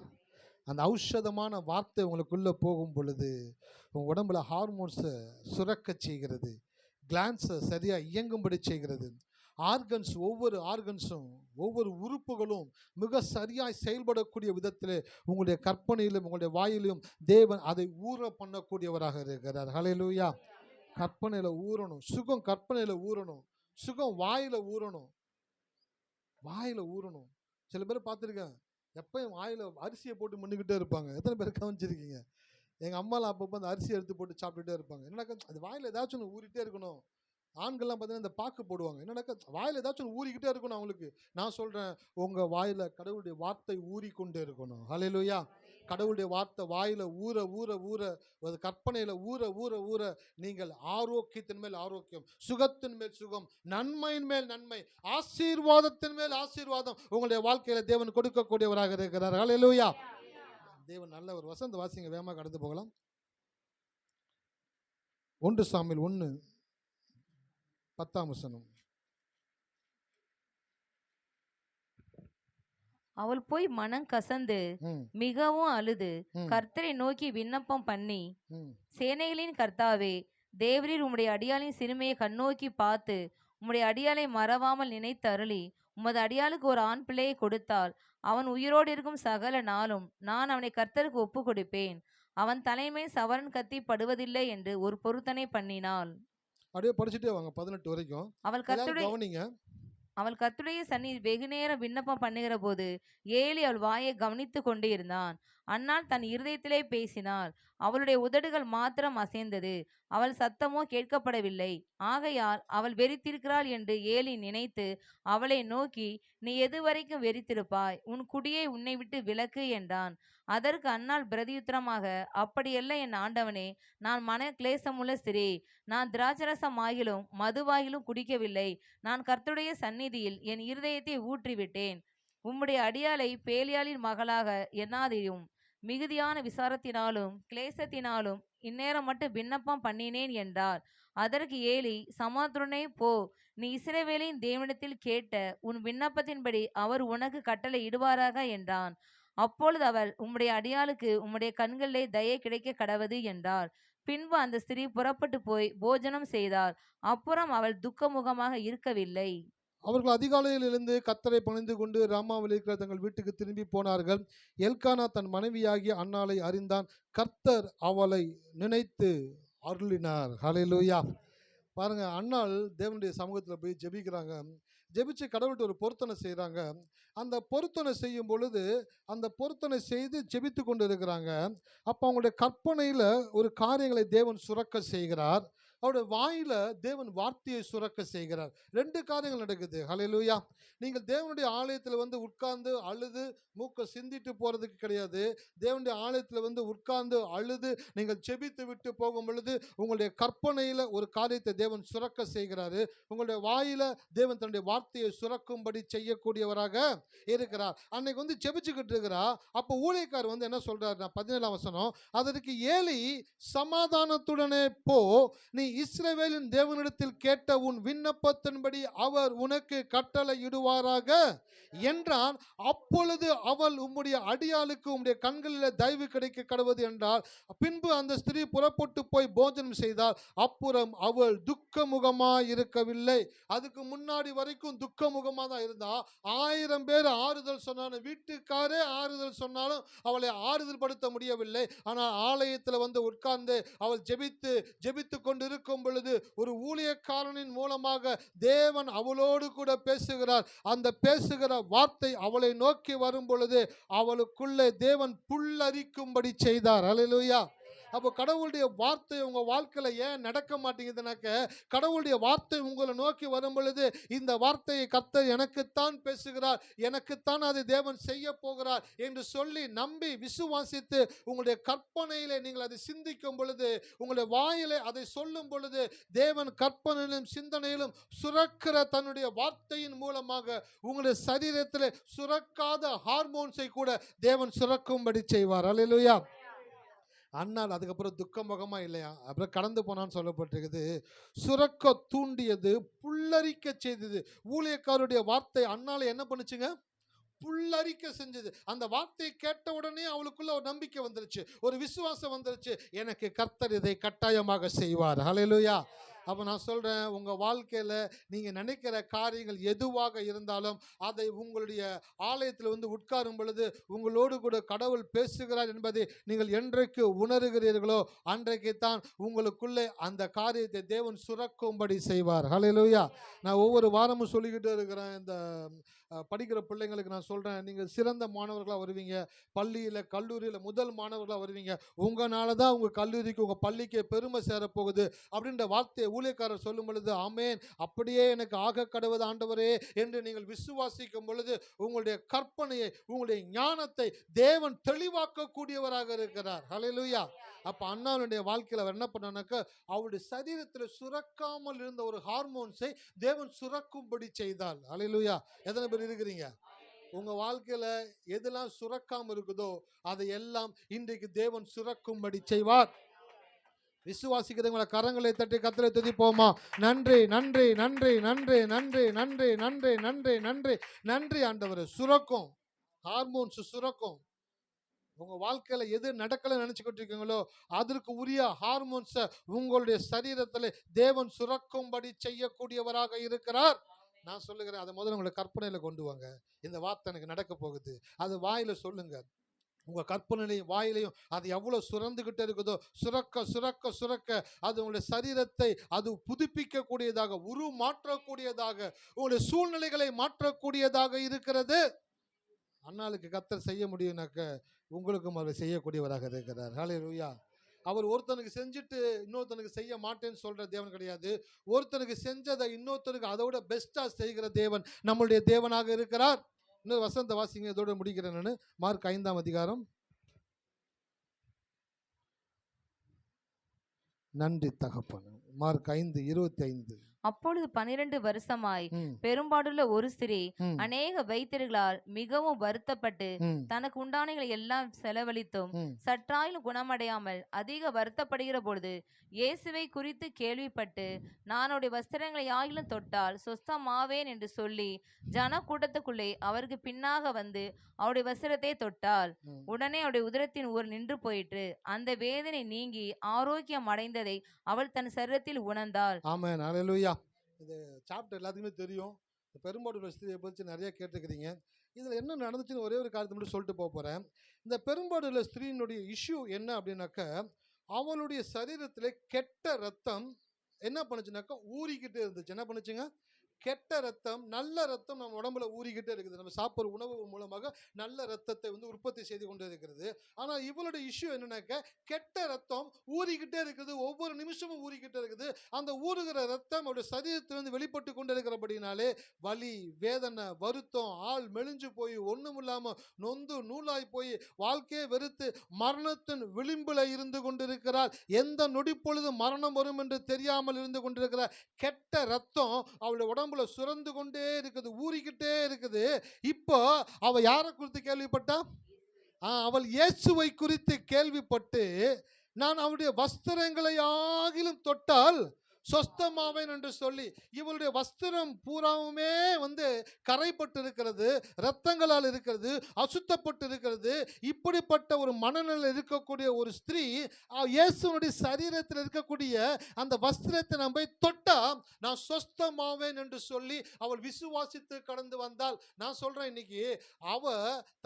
அந்த ஔஷதமான வார்த்தை உங்களுக்குள்ளே போகும் பொழுது உங்கள் உடம்புல ஹார்மோன்ஸை சுரக்க செய்கிறது, கிளான்ஸை சரியாக இயங்கும்படி செய்கிறது. ஒவ்வொரு ஆர்கன்ஸும் ஒவ்வொரு உறுப்புகளும் மிக சரியாய் செயல்படக்கூடிய விதத்தில் உங்களுடைய கற்பனையிலும் உங்களுடைய வாயிலும் தேவன் அதை ஊற பண்ணக்கூடியவராக இருக்கிறார். ஹல்லேலூயா. கற்பனையில் ஊறணும், சுகம் கற்பனையில் ஊறணும், சுகம் வாயில் ஊறணும். சில பேர் பார்த்துருக்கேன், எப்பயும் வாயில் அரிசியை போட்டு முன்னுக்கிட்டே இருப்பாங்க. எத்தனை பேர் கவனிச்சிருக்கீங்க? எங்கள் அம்மாலாம் அப்பப்போ அந்த அரிசி எடுத்து போட்டு சாப்பிட்டுட்டே இருப்பாங்க. என்னடா அது வாயில் ஏதாச்சும் ஒன்று ஊறிட்டே இருக்கணும். ஆண்கள்லாம் பார்த்தீங்கன்னா இந்த பாக்கு போடுவாங்க. என்னடா வாயில் ஏதாச்சும் ஒன்று ஊறிக்கிட்டே இருக்கணும் அவங்களுக்கு. நான் சொல்கிறேன், உங்கள் வாயில் கடவுளுடைய வார்த்தை ஊறிக்கொண்டே இருக்கணும். ஹல்லேலூயா. கடவுளுடைய வார்த்தை வாயில் ஊற ஊற ஊற, அது கற்பனையில் ஊற ஊற ஊற, நீங்கள் ஆரோக்கியத்தின் மேல் ஆரோக்கியம், சுகத்தின் மேல் சுகம், நன்மையின் மேல் நன்மை, ஆசீர்வாதத்தின் மேல் ஆசீர்வாதம் உங்களுடைய வாழ்க்கையில் தேவன் கொடுக்கக்கூடியவராக இருக்கிறார். ஹல்லேலூயா. தேவன் நல்ல ஒரு வசந்த வாசிங்க, வேகமாக கடந்து போகலாம். 1 சாமுவேல் 1:10. அவள் போய் மனம் கசந்து மிகவும் அழுது கர்த்தரை நோக்கி விண்ணப்பம் பண்ணி, சேனைகளின் கர்த்தாவே, தேவரீர் உம்முடைய அடியாளின் சிறுமையை கண்ணோக்கி பார்த்து உம்முடைய அடியாளை மறவாமல் நினைத்து அருளி உமது அடியாளுக்கு ஒரு ஆண் பிள்ளையை கொடுத்தால் அவன் உயிரோடு இருக்கும் சகல நாளும் நான் அவனை கர்த்தருக்கு ஒப்பு கொடுப்பேன். அவன் தலைமை சவரன் கத்தி படுவதில்லை என்று ஒரு பொருத்தனை பண்ணினாள். அப்படியே படிச்சுட்டே வாங்க 18 வரைக்கும். அவள் கர்த்தருடைய சந்நிதியில் வெகு நேரம் விண்ணப்பம் பண்ணுகிற போது ஏலி அவள் வாயை கவனித்து கொண்டு இருந்தான். அன்னாள் தன் இருதயத்திலே பேசினாள், அவளுடைய உதடுகள் மாத்திரம் அசைந்தது, அவள் சத்தமோ கேட்கப்படவில்லை. ஆகையால் அவள் வெறித்திருக்கிறாள் என்று ஏலி நினைத்து அவளை நோக்கி, நீ எதுவரைக்கும் வெறித்திருப்பாய்? உன் குடியை உன்னை விட்டு விலக்கு என்றான். அதற்கு அன்னாள் பிரதியுத்தரமாக, அப்படியல்ல என் ஆண்டவனே, நான் மன கிளேசமுள்ள ஸ்திரீ, நான் திராட்சரசம் ஆகிலும் மதுவாகிலும் குடிக்கவில்லை. நான் கர்த்தருடைய சந்நிதியில் என் இருதயத்தை ஊற்றிவிட்டேன். உம்முடைய அடியாளை பேலியாளின் மகளாக எண்ணாதிரும். மிகுதியான விசாரத்தினாலும் கிளேசத்தினாலும் இந்நேரம் மட்டும் விண்ணப்பம் பண்ணினேன் என்றார். அதற்கு ஏலி, சமாதுரனே போ, நீ இஸ்ரவேலின் தேவனிடத்தில் கேட்ட உன் விண்ணப்பத்தின்படி அவர் உனக்கு கட்டளை இடுவாராக என்றான். அப்பொழுது அவள், உம்முடைய அடியாளுக்கு உம்முடைய கண்களிலே தயை கிடைக்க கடவது என்றார். பின்பு அந்த ஸ்திரீ புறப்பட்டு போய் போஜனம் செய்தார். அப்புறம் அவள் துக்கமுகமாக இருக்கவில்லை. அவர்கள் அதிகாலையில் எழுந்து கர்த்தரை பணிந்து கொண்டு ராமாவில் இருக்கிற தங்கள் வீட்டுக்கு திரும்பி போனார்கள். எல்கானா தன் மனைவியாகிய அன்னாளை அறிந்தான். கர்த்தர் அவளை நினைத்து அருளினார். ஹல்லேலூயா. பாருங்க, அன்னாள் தேவனுடைய சமூகத்தில் போய் ஜெபிக்கிறாங்க. ஜெபிச்சு கடவுள்கிட்ட ஒரு பொருத்தனை செய்கிறாங்க. அந்த பொருத்தனை செய்யும் பொழுது அந்த பொருத்தனை செய்து ஜெபித்து கொண்டு இருக்கிறாங்க. அப்போ அவங்களுடைய கற்பனையில் ஒரு காரியங்களை தேவன் சுரக்க செய்கிறார். அவருடைய வாயில தேவன் வார்த்தையை சுரக்க செய்கிறார். 2 காரியங்கள் நடக்குது. ஹல்லேலூயா. நீங்கள் தேவனுடைய ஆலயத்தில் வந்து உட்கார்ந்து அழுது மூக்க சிந்திட்டு போறதுக்கு கிடையாது. தேவனுடைய ஆலயத்தில் வந்து உட்கார்ந்து அழுது நீங்கள் ஜெபித்து விட்டு போகும் பொழுது உங்களுடைய கற்பனையில் ஒரு காரியத்தை தேவன் சுரக்க செய்கிறாரு. உங்களுடைய வாயில தேவன் தன்னுடைய வார்த்தையை சுரக்கும்படி செய்யக்கூடியவராக இருக்கிறார். அன்னைக்கு வந்து ஜெபிச்சுக்கிட்டு இருக்கிறா. அப்போ ஊழியக்காரர் வந்து என்ன சொல்றாரு? 17ஆம் வசனம், அதற்கு ஏலி, சமாதானத்துடனே போ, நீ இஸ்ரவேலின் தேவனிடத்தில் கேட்ட உன் விண்ணப்பத்தின்படி அவர் உனக்கு கட்டளை இடுவாராக என்றான். அப்பொழுது அவள், உம்முடைய அடியாளுக்கு உம்முடைய கண்களில் தயவு கிடைக்க கடவுது என்றால். பின்பு அந்த ஸ்திரீ புறப்பட்டு போய் போஜனம் செய்தால். அப்புறம் அவள் துக்கமுகமாக இருக்கவில்லை. அதுக்கு முன்னாடி வரைக்கும் துக்கமுகமாக தான் இருந்தா. 1000 பேர் ஆறுதல் சொன்னாலும், வீட்டுக்காரே ஆறுதல் சொன்னாலும் அவளை ஆறுதல் படுத்த முடியவில்லை. ஆனால் ஆலயத்தில் வந்து உட்கார்ந்து அவள் ஜெபித்து கொண்டு இருக்கும் பொழுது ஒரு ஊழியக்காரனின் மூலமாக தேவன் அவளோடு கூட பேசுகிறார். அந்த பேசுகிற வார்த்தை அவளை நோக்கி வரும் பொழுது அவளுக்குள்ளே தேவன் புல்லரிக்கும்படி செய்தார். ஹல்லேலூயா. அப்போ கடவுளுடைய வார்த்தை உங்க வாழ்க்கையில ஏன் நடக்க மாட்டேங்குதுனாக்க, கடவுளுடைய வார்த்தை உங்களை நோக்கி வரும் பொழுது இந்த வார்த்தையை கர்த்தர் எனக்குத்தான் பேசுகிறார், எனக்குத்தான் அதை தேவன் செய்ய போகிறார் என்று சொல்லி நம்பி விசுவாசித்து உங்களுடைய கற்பனையிலே நீங்கள் அதை சிந்திக்கும் பொழுது, உங்களுடைய வாயிலே அதை சொல்லும் பொழுது, தேவன் கற்பனையிலும் சிந்தனையிலும் சுரக்கிற தன்னுடைய வார்த்தையின் மூலமாக உங்களுடைய சரீரத்தில் சுரக்காத ஹார்மோன்ஸை கூட தேவன் சுரக்கும்படி செய்வார். அல்லேலூயா. அண்ணால் அதுக்கப்புறம் துக்கமுகமா இல்லையா, அப்புறம் கடந்து போனான்னு சொல்லப்பட்டிருக்குது. சுரக்க தூண்டியது, புல்லரிக்க செய்தது. ஊழியக்காரருடைய வார்த்தை அண்ணால என்ன பண்ணுச்சுங்க? புல்லரிக்க செஞ்சது. அந்த வார்த்தையை கேட்ட உடனே அவளுக்குள்ள ஒரு நம்பிக்கை வந்துருச்சு, ஒரு விசுவாசம் வந்துருச்சு. எனக்கு கர்த்தர் இதை கட்டாயமாக செய்வார். ஹல்லேலூயா. அப்போ நான் சொல்கிறேன், உங்கள் வாழ்க்கையில் நீங்கள் நினைக்கிற காரியங்கள் எதுவாக இருந்தாலும் அதை உங்களுடைய ஆலயத்தில் வந்து உட்காரும் பொழுது உங்களோடு கூட கடவுள் பேசுகிறார் என்பதை நீங்கள் என்றைக்கு உணர்கிறீர்களோ அன்றைக்கு தான் உங்களுக்குள்ளே அந்த காரியத்தை தேவன் சுரக்கும்படி செய்வார். ஹல்லேலூயா. நான் ஒவ்வொரு வாரமும் சொல்லிக்கிட்டே இருக்கிறேன். இந்த படிக்கிற பிள்ளைங்களுக்கு நான் சொல்கிறேன், நீங்கள் சிறந்த மாணவர்களாக வருவீங்க, பள்ளியில் கல்லூரியில் முதல் மாணவர்களாக வருவீங்க, உங்களால தான் உங்கள் கல்லூரிக்கு உங்கள் பள்ளிக்கு பெருமை சேரப்போகுது அப்படின்ற வார்த்தையை ஊழியக்காரர் சொல்லும் பொழுது, ஆமேன், அப்படியே எனக்கு ஆக கடவுது ஆண்டவரே என்று நீங்கள் விசுவாசிக்கும் பொழுது உங்களுடைய கற்பனையை, உங்களுடைய ஞானத்தை தேவன் தெளிவாக்கக்கூடியவராக இருக்கிறார். ஹல்லேலூயா. அப்போ அண்ணாவுடைய வாழ்க்கையில் அவர் என்ன பண்ணானாக்கா, அவருடைய சரீரத்தில் சுரக்காமல் இருந்த ஒரு ஹார்மோன்ஸை தேவன் சுரக்கும்படி செய்தால். ஹல்லேலூயா. எத்தனை பேர் இருக்கிறீங்க? உங்க வாழ்க்கையில எதெல்லாம் சுரக்காம இருக்குதோ அதையெல்லாம் இன்றைக்கு தேவன் சுரக்கும்படி செய்வார். விசுவாசிக்கிறவங்கள கரங்களை தட்டி கர்த்தரை துதிப்போமா? நன்றி நன்றி நன்றி நன்றி நன்றி நன்றி நன்றி நன்றி நன்றி நன்றி ஆண்டவரே. சுரக்கும், ஹார்மோன்ஸ் சுரக்கும். உங்க வாழ்க்கையில எது நடக்கல நினைச்சுக்கிட்டு இருக்கீங்களோ அதற்கு உரிய ஹார்மோன்ஸை உங்களுடைய சரீரத்தில் தேவன் சுரக்கும்படி செய்யக்கூடியவராக இருக்கிறார். நான் சொல்லுகிறேன், அதை முதல்ல உங்களை கற்பனையில கொண்டு வாங்க. இந்த வார்த்தை எனக்கு நடக்க போகுது, அது வாயில சொல்லுங்க. உங்க கற்பனையிலையும் வாயிலையும் அது எவ்வளவு சுரந்துகிட்டே இருக்குதோ சுரக்க சுரக்க சுரக்க அது உங்களுடைய சரீரத்தை அது புதுப்பிக்க கூடியதாக, உருமாற்றக்கூடியதாக, உங்களுடைய சூழ்நிலைகளை மாற்றக்கூடியதாக இருக்கிறது. அண்ணாளுக்கு கர்த்தர் செய்ய முடியும்னாக்க உங்களுக்கும் அவர் செய்யக்கூடியவராக இருக்கிறார். ஹல்லேலூயா. அவர் ஒருத்தனுக்கு செஞ்சுட்டு இன்னொருத்தனுக்கு செய்ய மாட்டேன்னு சொல்ற தேவன் கிடையாது. ஒருத்தனுக்கு செஞ்சதை இன்னொருத்தனுக்கு அதை விட பெஸ்டா செய்கிற தேவன் நம்மளுடைய தேவனாக இருக்கிறார். இன்னொரு வசந்த வாசிங்க, இதோட முடிக்கிறேன் நான். மார்க் 5ஆம் அதிகாரம். நன்றி தகப்பன். மார்க் 5:25. அப்பொழுது 12 வருஷமாய் பெரும்பாடுள்ள ஒரு ஸ்திரீ அநேக வைத்தியர்களால் மிகவும் வருத்தப்பட்டு தனக்கு உண்டானங்களை எல்லாம் செலவழித்தும் சற்றாயிலும் குணமடையாமல் அதிக வருத்தப்படுகிற பொழுது இயேசுவை குறித்து கேள்விப்பட்டு நான் அவருடைய வஸ்திரங்களை ஆகிலும் தொட்டால் சொஸ்தமாவேன் என்று சொல்லி ஜன கூட்டத்துக்குள்ளே அவருக்கு பின்னாக வந்து அவருடைய வஸ்திரத்தை தொட்டால் உடனே அவருடைய உதரத்தின் ஊர் நின்று போயிற்று. அந்த வேதனை நீங்கி ஆரோக்கியம் அடைந்ததை அவள் தன் சரீரத்தில் உணர்ந்தாள். ஆமென். ஹல்லேலூயா. இது சாப்டர் எல்லாத்துக்குமே தெரியும். பெரும்பாடுள்ள ஸ்திரியை பற்றி நிறைய கேட்டுக்கிறீங்க. இதில் என்ன நடந்துச்சுன்னு ஒரே ஒரு காரியத்தை மட்டும் சொல்லிட்டு போக போகிறேன். இந்த பெரும்பாடுள்ள ஸ்திரீனுடைய இஷ்யூ என்ன அப்படின்னாக்க, அவளுடைய சரீரத்தில் கெட்ட ரத்தம் என்ன பண்ணுச்சுனாக்கா ஊறிக்கிட்டே இருந்துச்சு. என்ன பண்ணுச்சுங்க? கெட்ட ரத்தம், நல்ல ரத்தம் நம்ம உடம்புல ஊறிக்கிட்டே இருக்குது. நம்ம சாப்பிட்ற உணவு மூலமாக நல்ல ரத்தத்தை வந்து உற்பத்தி செய்து கொண்டே இருக்கிறது. ஆனால் இவளுடைய இஷ்யூ என்னன்னாக்க, கெட்ட ரத்தம் ஊறிக்கிட்டே இருக்குது, ஒவ்வொரு நிமிஷமும் ஊறிக்கிட்டே இருக்குது. அந்த ஊறுகிற ரத்தம் அவருடைய சரீரத்திலிருந்து வெளிப்பட்டு கொண்டே இருக்கிறபடினாலே வலி, வேதனை, வருத்தம், ஆள் மெலிஞ்சு போய் ஒன்றும் இல்லாமல் நொந்து நூலாய் போய் வாழ்க்கையை வெறுத்து மரணத்தின் விளிம்பில் இருந்து கொண்டிருக்கிறார். எந்த நொடி பொழுது மரணம் வரும் என்று தெரியாமல் இருந்து கொண்டிருக்கிறார். கெட்ட ரத்தம் அவளுடைய உடம்புல சுரந்து கொண்டே இருக்குது, ஊறிக்கிட்டே இருக்குது. இப்போ அவ யாரை குறித்து கேள்விப்பட்டா? அவள் இயேசுவை குறித்து கேள்விப்பட்டு நான் அவருடைய வஸ்திரங்களை ஆகிலும் தொட்டால் சொஸ்தமாவேன் என்று சொல்லி இவளுடைய வஸ்திரம் பூராவுமே வந்து கரைப்பட்டு இருக்கிறது, இரத்தங்களால் இருக்கிறது, அசுத்தப்பட்டு இருக்கிறது. இப்படிப்பட்ட ஒரு மனநிலை இருக்கக்கூடிய ஒரு ஸ்திரீ இயேசுனுடைய சரீரத்தில் இருக்கக்கூடிய அந்த வஸ்திரத்தை நம்ம தொட்டா நான் சொஸ்தமாவேன் என்று சொல்லி அவள் விசுவாசித்து கடந்து வந்தால், நான் சொல்றேன், இன்னைக்கு அவ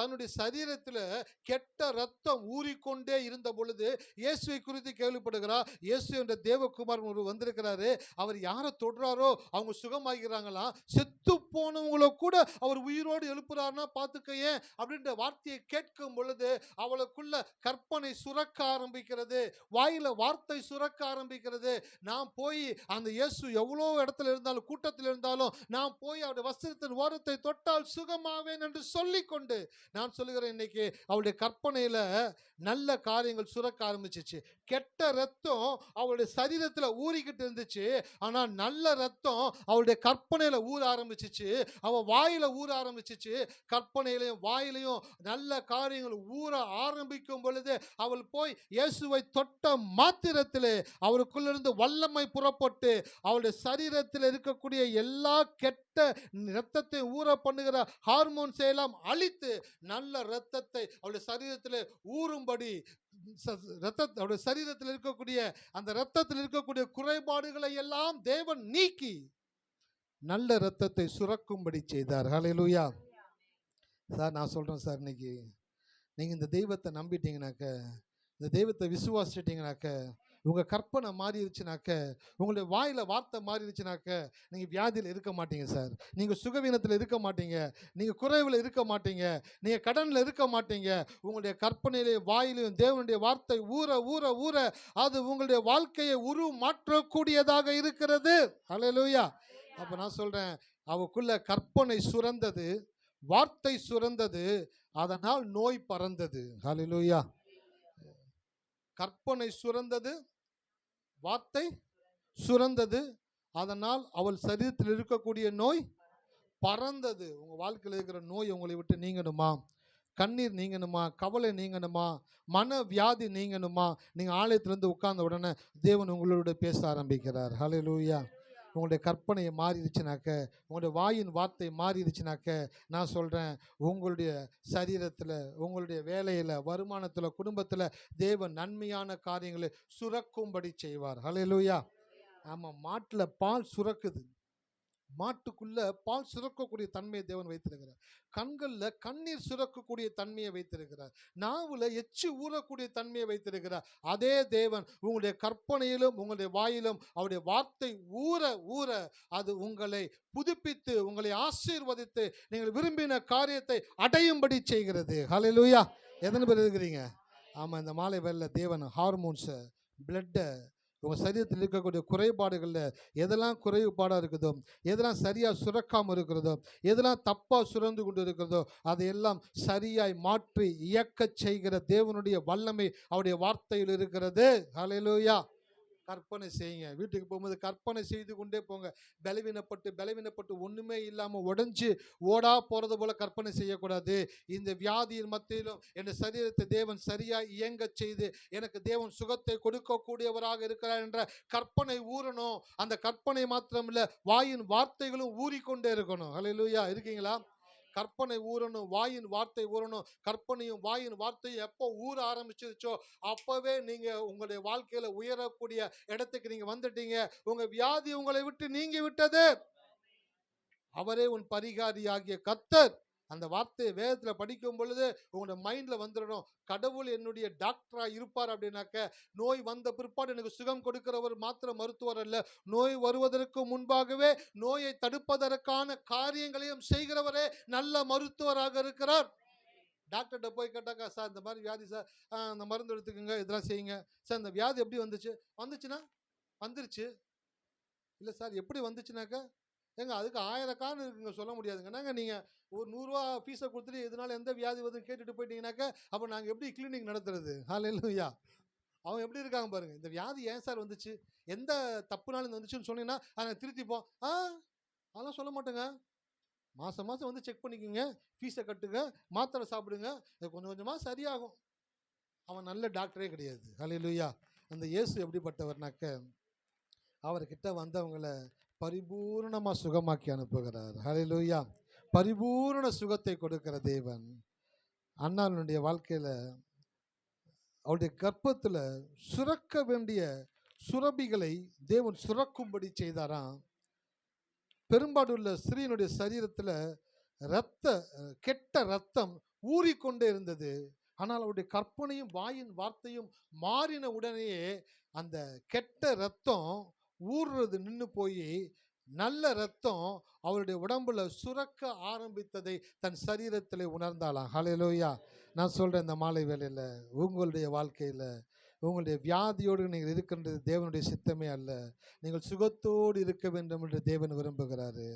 தன்னுடைய சரீரத்தில் கெட்ட ரத்தம் ஊறிக்கொண்டே இருந்த பொழுது இயேசுவை குறித்து கேள்விப்படுகிறார். இயேசு என்ற தேவகுமார் ஒரு வந்திருக்கிறார். அவர் யாரை தொடுறாரோ அவங்க சுகமாகிறாங்களா, செத்து போனவங்கள கூட அவர் உயிரோடு எழுப்புறாருன்னா பார்த்துக்கையே அப்படின்ற வார்த்தையை கேட்கும் பொழுது அவளுக்குள்ள கற்பனை சுரக்க ஆரம்பிக்கிறது, வாயில வார்த்தை சுரக்க ஆரம்பிக்கிறது. நான் போய் அந்த இயேசு எவ்வளோ இடத்துல இருந்தாலும் கூட்டத்தில் இருந்தாலும் நான் போய் அவருடைய வஸ்திரத்தின் ஓரத்தை தொட்டால் சுகமாவேன் என்று சொல்லிக்கொண்டு, நான் சொல்லுகிறேன், இன்னைக்கு அவளுடைய கற்பனையில நல்ல காரியங்கள் சுரக்க ஆரம்பிச்சிச்சு. கெட்ட ரத்தம் அவளுடைய சரீரத்தில் ஊறிக்கிட்டு இருந்துச்சு, ஆனா நல்ல ரத்தம் அவளுடைய கற்பனையில ஊற ஆரம்பிச்சிச்சு, அவ வாயில ஊற ஆரம்பிச்சிச்சு. கற்பனையிலையும் வாயிலையும் நல்ல காரியங்கள் ஊற ஆரம்பிக்கும் பொழுது அவள் போய் இயேசுவை தொட்ட மாத்திரத்திலே அவருக்குள்ளிருந்து வல்லமை புறப்பட்டு அவளுடைய சரீரத்தில் இருக்கக்கூடிய எல்லா கெட்ட இரத்தத்தை ஊற பண்ணுகிற ஹார்மோன்ஸ் எல்லாம் அழித்து நல்ல இரத்தத்தை அவளுடைய சரீரத்தில் ஊறும்படி அவருடைய சரீரத்தில் இருக்கக்கூடிய அந்த இரத்தத்தில் இருக்கக்கூடிய குறைபாடுகளை எல்லாம் தேவன் நீக்கி நல்ல இரத்தத்தை சுரக்கும்படி செய்தார். ஹல்லேலூயா. சார் நான் சொல்றேன் சார், இன்னைக்கு நீங்க இந்த தெய்வத்தை நம்பிட்டீங்கனாக்க, இந்த தெய்வத்தை விசுவாசிட்டீங்கனாக்க, உங்க கற்பனை மாறிடுச்சுனாக்க, உங்களுடைய வாயில வார்த்தை மாறிடுச்சுனாக்க, நீங்க வியாதியில் இருக்க மாட்டீங்க சார், நீங்க சுகவீனத்தில் இருக்க மாட்டீங்க, நீங்க குறைவில் இருக்க மாட்டீங்க, நீங்க கடனில் இருக்க மாட்டீங்க. உங்களுடைய கற்பனையிலே வாயிலையும் தேவனுடைய வார்த்தை ஊற ஊற ஊற அது உங்களுடைய வாழ்க்கையை மாற்றக்கூடியதாக இருக்கிறது. ஹல்லேலூயா. அப்ப நான் சொல்றேன், அவக்குள்ள கற்பனை சுரந்தது, வார்த்தை சுரந்தது, அதனால் நோய் பறந்தது. ஹல்லேலூயா. கற்பனை சுரந்தது, வார்த்தை சுரந்தது, அதனால் அவள் சரீரத்தில் இருக்கக்கூடிய நோய் பறந்தது. உங்க வாழ்க்கையில் இருக்கிற நோய் உங்களை விட்டு நீங்கணுமா? கண்ணீர் நீங்கணுமா? கவலை நீங்கணுமா? மன வியாதி நீங்கணுமா? நீங்க ஆலயத்திலிருந்து உட்கார்ந்த உடனே தேவன் உங்களோட பேச ஆரம்பிக்கிறார். ஹல்லேலூயா. உங்களுடைய கற்பனையை மாறிடுச்சுனாக்க, உங்களுடைய வாயின் வார்த்தை மாறிடுச்சுனாக்க, நான் சொல்கிறேன், உங்களுடைய சரீரத்தில், உங்களுடைய வேலையில், வருமானத்தில், குடும்பத்தில் தேவன் நன்மையான காரியங்களை சுரக்கும்படி செய்வார். ஹல்லேலூயா. ஆமாம், மாட்டில் பால் சுரக்குது, மாட்டுக்குள்ள பால் சுரக்கக்கூடிய தன்மையை தேவன் வைத்திருக்கிறார். கண்களில் கண்ணீர் சுரக்கக்கூடிய தன்மையை வைத்திருக்கிறார். நாவில் எச்சி ஊறக்கூடிய தன்மையை வைத்திருக்கிறார். அதே தேவன் உங்களுடைய கற்பனையிலும் உங்களுடைய வாயிலும் அவருடைய வார்த்தை ஊற ஊற அது உங்களை புதுப்பித்து, உங்களை ஆசீர்வதித்து, நீங்கள் விரும்பின காரியத்தை அடையும்படி செய்கிறது. ஹல்லேலூயா. எத்தனை பேர் இருக்கிறீங்க? ஆமாம், இந்த மாலை வேளையில தேவன் ஹார்மோன்ஸை, பிளட்டை, உங்கள் சரீரத்தில் இருக்கக்கூடிய குறைபாடுகளில் எதெல்லாம் குறைபாடாக இருக்குதோ, எதெல்லாம் சரியாக சுரக்காமல் இருக்கிறதோ, எதெல்லாம் தப்பாக சுரந்து கொண்டு இருக்கிறதோ, அதையெல்லாம் சரியாய் மாற்றி இயக்க செய்கிற தேவனுடைய வல்லமை அவருடைய வார்த்தையில் இருக்கிறது. ஹல்லேலூயா. கற்பனை செய்யுங்க. வீட்டுக்கு போகும்போது கற்பனை செய்து கொண்டே போங்க. பலவீனப்பட்டு ஒன்றுமே இல்லாமல் உடஞ்சி ஓடா போகிறது போல கற்பனை செய்யக்கூடாது. இந்த வியாதியின் மத்தியிலும் என் சரீரத்தை தேவன் சரியாக இயங்க செய்து எனக்கு தேவன் சுகத்தை கொடுக்கக்கூடியவராக இருக்கிறார் என்ற கற்பனை ஊறணும். அந்த கற்பனை மாத்திரமில்லை, வாயின் வார்த்தைகளும் ஊறிக்கொண்டே இருக்கணும். ஹல்லேலூயா. இருக்கீங்களா? கற்பனை ஊறணும், வாயின் வார்த்தை ஊறணும். கற்பனையும் வாயின் வார்த்தையும் எப்போ ஊற ஆரம்பிச்சிருச்சோ அப்பவே நீங்க உங்களுடைய வாழ்க்கையில உயரக்கூடிய இடத்துக்கு நீங்க வந்துட்டீங்க. உங்க வியாதி உங்களை விட்டு நீங்கி விட்டது. அவரே உன் பரிகாரியாகிய கர்த்தர். அந்த வார்த்தையை வேதத்தில் படிக்கும் பொழுது உங்களோட மைண்ட்ல வந்துடணும், கடவுள் என்னுடைய டாக்டரா இருப்பார் அப்படின்னாக்க, நோய் வந்த பிற்பாடு எனக்கு சுகம் கொடுக்கிறவர் மாத்திரம் மருத்துவர் அல்ல, நோய் வருவதற்கு முன்பாகவே நோயை தடுப்பதற்கான காரியங்களையும் செய்கிறவரே நல்ல மருத்துவராக இருக்கிறார். டாக்டர்கிட்ட போய் கேட்டாக்கா, சார் இந்த மாதிரி வியாதி சார், அந்த மருந்து எடுத்துக்கோங்க, இதெல்லாம் செய்யுங்க சார். இந்த வியாதி எப்படி வந்துச்சுன்னா வந்துருச்சு. இல்லை சார் எப்படி வந்துச்சுனாக்கா, ஏங்க அதுக்கு 1000 காரணம் இருக்குங்க, சொல்ல முடியாதுங்க. நாங்கள் நீங்கள் ஒரு 100 ரூபா ஃபீஸை கொடுத்துட்டு இதனால எந்த வியாதி வருதுன்னு கேட்டுட்டு போயிட்டீங்கன்னாக்கா, அப்போ நாங்கள் எப்படி கிளினிக் நடத்துறது? ஹல்லேலூயா. அவன் எப்படி இருக்காங்க பாருங்க. இந்த வியாதி ஏன் சார் வந்துச்சு, எந்த தப்புனாலும் வந்துச்சுன்னு சொன்னீங்கன்னா அதை திருத்திப்போம். அதெல்லாம் சொல்ல மாட்டேங்க. மாதம் மாதம் வந்து செக் பண்ணிக்கோங்க, ஃபீஸை கட்டுங்க, மாத்திரை சாப்பிடுங்க, இது கொஞ்சம் கொஞ்சமாக சரியாகும். அவன் நல்ல டாக்டரே கிடையாது. ஹல்லேலூயா. அந்த இயேசு எப்படிப்பட்டவர்னாக்க, அவர்கிட்ட வந்தவங்களை பரிபூர்ணமாக சுகமாக்கி அனுப்புகிறார். ஹல்லேலூயா. பரிபூர்ண சுகத்தை கொடுக்கிற தேவன். அண்ணாளுடைய வாழ்க்கையில் அவருடைய கர்ப்பத்தில் சுரக்க வேண்டிய சுரபிகளை தேவன் சுரக்கும்படி செய்தாராம். பெரும்பாடுள்ள ஸ்திரீனுடைய சரீரத்தில் கெட்ட ரத்தம் ஊறிக்கொண்டே இருந்தது. ஆனால் அவருடைய கற்பனையும் வாயின் வார்த்தையும் மாறின உடனேயே அந்த கெட்ட ரத்தம் ஊறுறது நின்று போய் நல்ல ரத்தம் அவருடைய உடம்புல சுரக்க ஆரம்பித்ததை தன் சரீரத்தில் உணர்ந்தாலாம். ஹல்லேலூயா. நான் சொல்கிறேன், இந்த மாலை வேளையில் உங்களுடைய வாழ்க்கையில் உங்களுடைய வியாதியோடு நீங்கள் இருக்கின்றது தேவனுடைய சித்தமே அல்ல. நீங்கள் சுகத்தோடு இருக்க வேண்டும் என்று தேவன் விரும்புகிறாரு.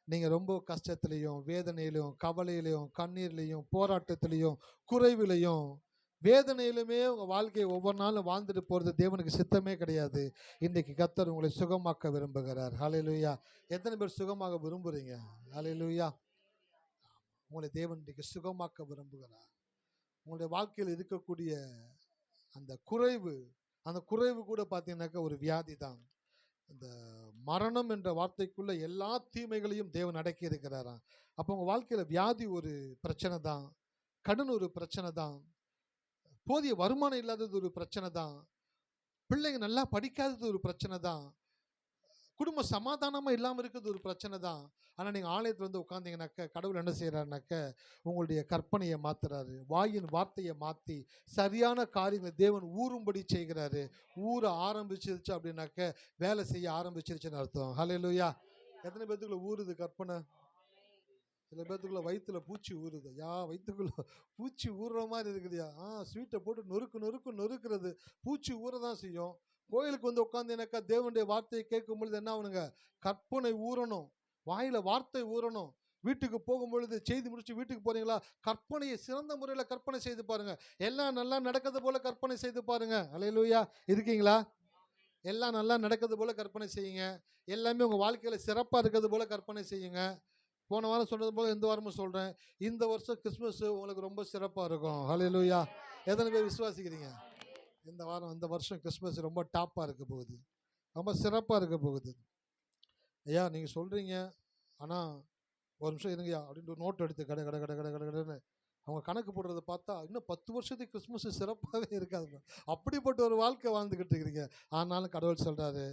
நீங்கள் ரொம்ப கஷ்டத்துலேயும் வேதனையிலையும் கவலையிலையும் கண்ணீர்லையும் போராட்டத்திலையும் குறைவிலையும் வேதனையிலுமே உங்கள் வாழ்க்கையை ஒவ்வொரு நாளும் வாழ்ந்துட்டு போகிறது தேவனுக்கு சித்தமே கிடையாது. இன்றைக்கு கர்த்தர் உங்களை சுகமாக்க விரும்புகிறார். ஹல்லேலூயா. எத்தனை பேர் சுகமாக விரும்புகிறீங்க? ஹல்லேலூயா. உங்களை தேவன் இன்றைக்கு சுகமாக்க விரும்புகிறார். உங்களுடைய வாழ்க்கையில் இருக்கக்கூடிய அந்த குறைவு கூட பார்த்தீங்கன்னாக்கா ஒரு வியாதி தான். இந்த மரணம் என்ற வார்த்தைக்குள்ள எல்லா தீமைகளையும் தேவன் அடக்கி இருக்கிறாராம். அப்போ உங்கள் வாழ்க்கையில் வியாதி ஒரு பிரச்சனை தான், கடன் ஒரு பிரச்சனை தான், போதிய வருமானம் இல்லாதது ஒரு பிரச்சனை தான். பிள்ளைங்க நல்லா படிக்காதது ஒரு பிரச்சனை தான். குடும்ப சமாதானமா இல்லாமல் இருக்கிறது ஒரு பிரச்சனை தான். ஆனால் நீங்கள் ஆலயத்தில் வந்து உட்காந்தீங்கன்னாக்க கடவுள் என்ன செய்கிறாருனாக்க உங்களுடைய கற்பனையை மாற்றுறாரு, வாயின் வார்த்தையை மாற்றி சரியான காரியங்களை தேவன் ஊறும்படி செய்கிறாரு. ஊற ஆரம்பிச்சிருச்சு அப்படின்னாக்க வேலை செய்ய ஆரம்பிச்சிருச்சுன்னு அர்த்தம். ஹல்லேலூயா. எத்தனை பேத்துக்குள்ள ஊறுது கற்பனை? சில பேத்துக்குள்ள வயிற்றுல பூச்சி ஊறுது. வயிற்றுக்குள்ள பூச்சி ஊறுற மாதிரி இருக்குதுயா. ஸ்வீட்டை போட்டு நொறுக்கிறது பூச்சி ஊற தான் செய்யும். கோயிலுக்கு வந்து உட்காந்து தேவனுடைய வார்த்தையை கேட்கும் பொழுது என்ன ஆகணுங்க? கற்பனை ஊறணும், வாயில வார்த்தை ஊறணும். வீட்டுக்கு போகும் பொழுது செய்தி முடிச்சு வீட்டுக்கு போறீங்களா, கற்பனையை சிறந்த முறையில் கற்பனை செய்து பாருங்க. எல்லாம் நல்லா நடக்கிறது போல கற்பனை செய்து பாருங்க. அல்லேலூயா. இருக்கீங்களா? எல்லாம் நல்லா நடக்கிறது போல கற்பனை செய்யுங்க. எல்லாமே உங்க வாழ்க்கையில சிறப்பா இருக்கிறது போல கற்பனை செய்யுங்க. போன வாரம் சொன்னது போல இந்த வாரமும் சொல்றேன், இந்த வருஷம் கிறிஸ்மஸ் உங்களுக்கு ரொம்ப சிறப்பா இருக்கும். ஹல்லேலூயா. எத்தனை பேர் விசுவாசிக்கிறீங்க? இந்த வருஷம் கிறிஸ்மஸ் ரொம்ப டாப்பாக இருக்க போகுது, ரொம்ப சிறப்பாக இருக்க போகுது. ஐயா நீங்கள் சொல்கிறீங்க, ஆனால் ஒரு நிமிஷம் இருங்கய்யா அப்படின்ட்டு ஒரு நோட் எடுத்து கடைன்னு அவங்க கணக்கு போடுறத பார்த்தா இன்னும் 10 வருஷத்துக்கு கிறிஸ்மஸ் சிறப்பாகவே இருக்காது. அப்படிப்பட்ட ஒரு வாழ்க்கை வாழ்ந்துக்கிட்டு இருக்கிறீங்க. ஆனாலும் கடவுள் சொல்கிறாரு,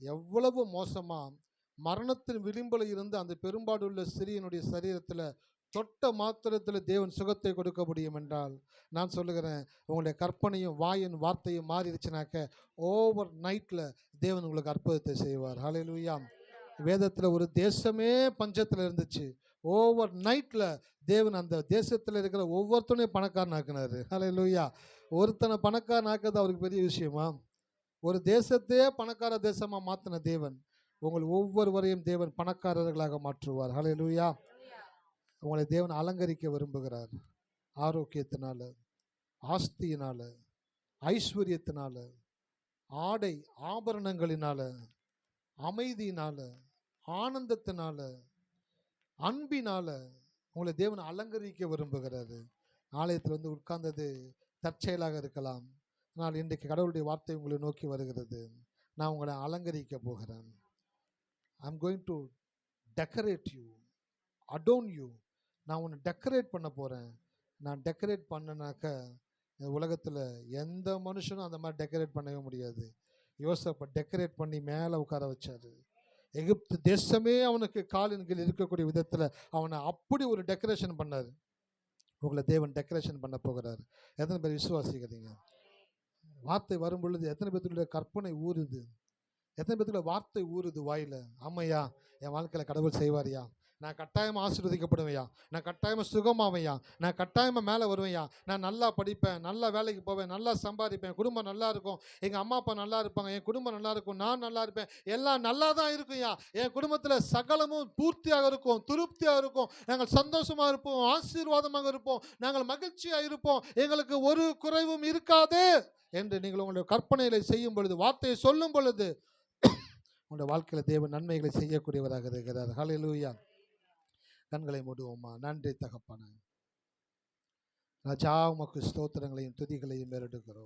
எவ்வளவு மோசமாக மரணத்தின் விளிம்பில் இருந்து அந்த பெரும்பாடுள்ள சிறியனுடைய சரீரத்தில் தொட்ட மாத்திரத்தில் தேவன் சுகத்தை கொடுக்க முடியும் என்றால், நான் சொல்லுகிறேன், உங்களுடைய கற்பனையும் வாயின் வார்த்தையும் மாறிடுச்சுனாக்க ஓவர் நைட்டில் தேவன் உங்களுக்கு அற்புதத்தை செய்வார். ஹல்லேலூயா. வேதத்தில் ஒரு தேசமே பஞ்சத்தில் இருந்துச்சு. ஓவர் நைட்டில் தேவன் அந்த தேசத்தில் இருக்கிற ஒவ்வொருத்தனையும் பணக்காரன் ஆக்கினார். ஹல்லேலூயா. ஒருத்தனை பணக்காரன் ஆக்குறது அவருக்கு பெரிய விஷயமா? ஒரு தேசத்தையே பணக்கார தேசமாக மாற்றின தேவன் உங்கள் ஒவ்வொருவரையும் தேவன் பணக்காரர்களாக மாற்றுவார். ஹல்லேலூயா. உங்களை தேவன் அலங்கரிக்க விரும்புகிறார். ஆரோக்கியத்தினால, ஆஸ்தியினால, ஐஸ்வர்யத்தினால, ஆடை ஆபரணங்களினால, அமைதியினால, ஆனந்தத்தினால, அன்பினால உங்களை தேவன் அலங்கரிக்க விரும்புகிறாரு. ஆலயத்தில் வந்து உட்கார்ந்தது தற்செயலாக இருக்கலாம். ஆனால் இன்றைக்கு கடவுளுடைய வார்த்தை உங்களை நோக்கி வருகிறது. நான் உங்களை அலங்கரிக்க போகிறேன். I'm going to decorate you, adorn you. நான் உன்னை டெக்கரேட் பண்ண போகிறேன். நான் டெக்கரேட் பண்ணனாக்க இந்த உலகத்தில் எந்த மனுஷனும் அந்த மாதிரி டெக்கரேட் பண்ணவே முடியாது. யோசேப்பை டெக்கரேட் பண்ணி மேலே உட்கார வச்சார். எகிப்து தேசமே அவனுக்கு காலின் கீழ் இருக்கக்கூடிய விதத்தில் அவனை அப்படி ஒரு டெக்கரேஷன் பண்ணார். உங்களை தேவன் டெக்கரேஷன் பண்ண போகிறார். எத்தனை பேர் விசுவாசிக்கிறீங்க? வார்த்தை வரும் பொழுது எத்தனை பேருடைய கற்பனை ஊறுது? எத்தனை பேத்துக்குள்ள வார்த்தை ஊறுது வாயில்? ஆமையா, என் வாழ்க்கையில் கடவுள் செய்வாரியா, நான் கட்டாயமாக ஆசீர்வதிக்கப்படுவேயா, நான் கட்டாயமாக சுகமாவையா, நான் கட்டாயமாக மேலே வருவேயா, நான் நல்லா படிப்பேன், நல்லா வேலைக்கு போவேன், நல்லா சம்பாதிப்பேன், குடும்பம் நல்லா இருக்கும், எங்கள் அம்மா அப்பா நல்லா இருப்பாங்க, என் குடும்பம் நல்லா இருக்கும், நான் நல்லா இருப்பேன், எல்லாம் நல்லா தான் இருக்கும்யா, என் குடும்பத்தில் சகலமும் பூர்த்தியாக இருக்கும், திருப்தியாக இருக்கும், நாங்கள் சந்தோஷமாக இருப்போம், ஆசீர்வாதமாக இருப்போம், நாங்கள் மகிழ்ச்சியாக இருப்போம், எங்களுக்கு ஒரு குறைவும் இருக்காது என்று நீங்கள் உங்களுடைய கற்பனைகளை செய்யும் பொழுது, வார்த்தையை சொல்லும் பொழுது உங்களுடைய வாழ்க்கையில் தேவன் நன்மைகளை செய்யக்கூடியவராக இருக்கிறார். ஹல்லேலூயா. கண்களை மூடுவோமா. நன்றி தகப்பனே. ராஜா, உமக்கு ஸ்தோத்திரங்களையும் துதிகளையும் ஏறெடுக்கிறோம்.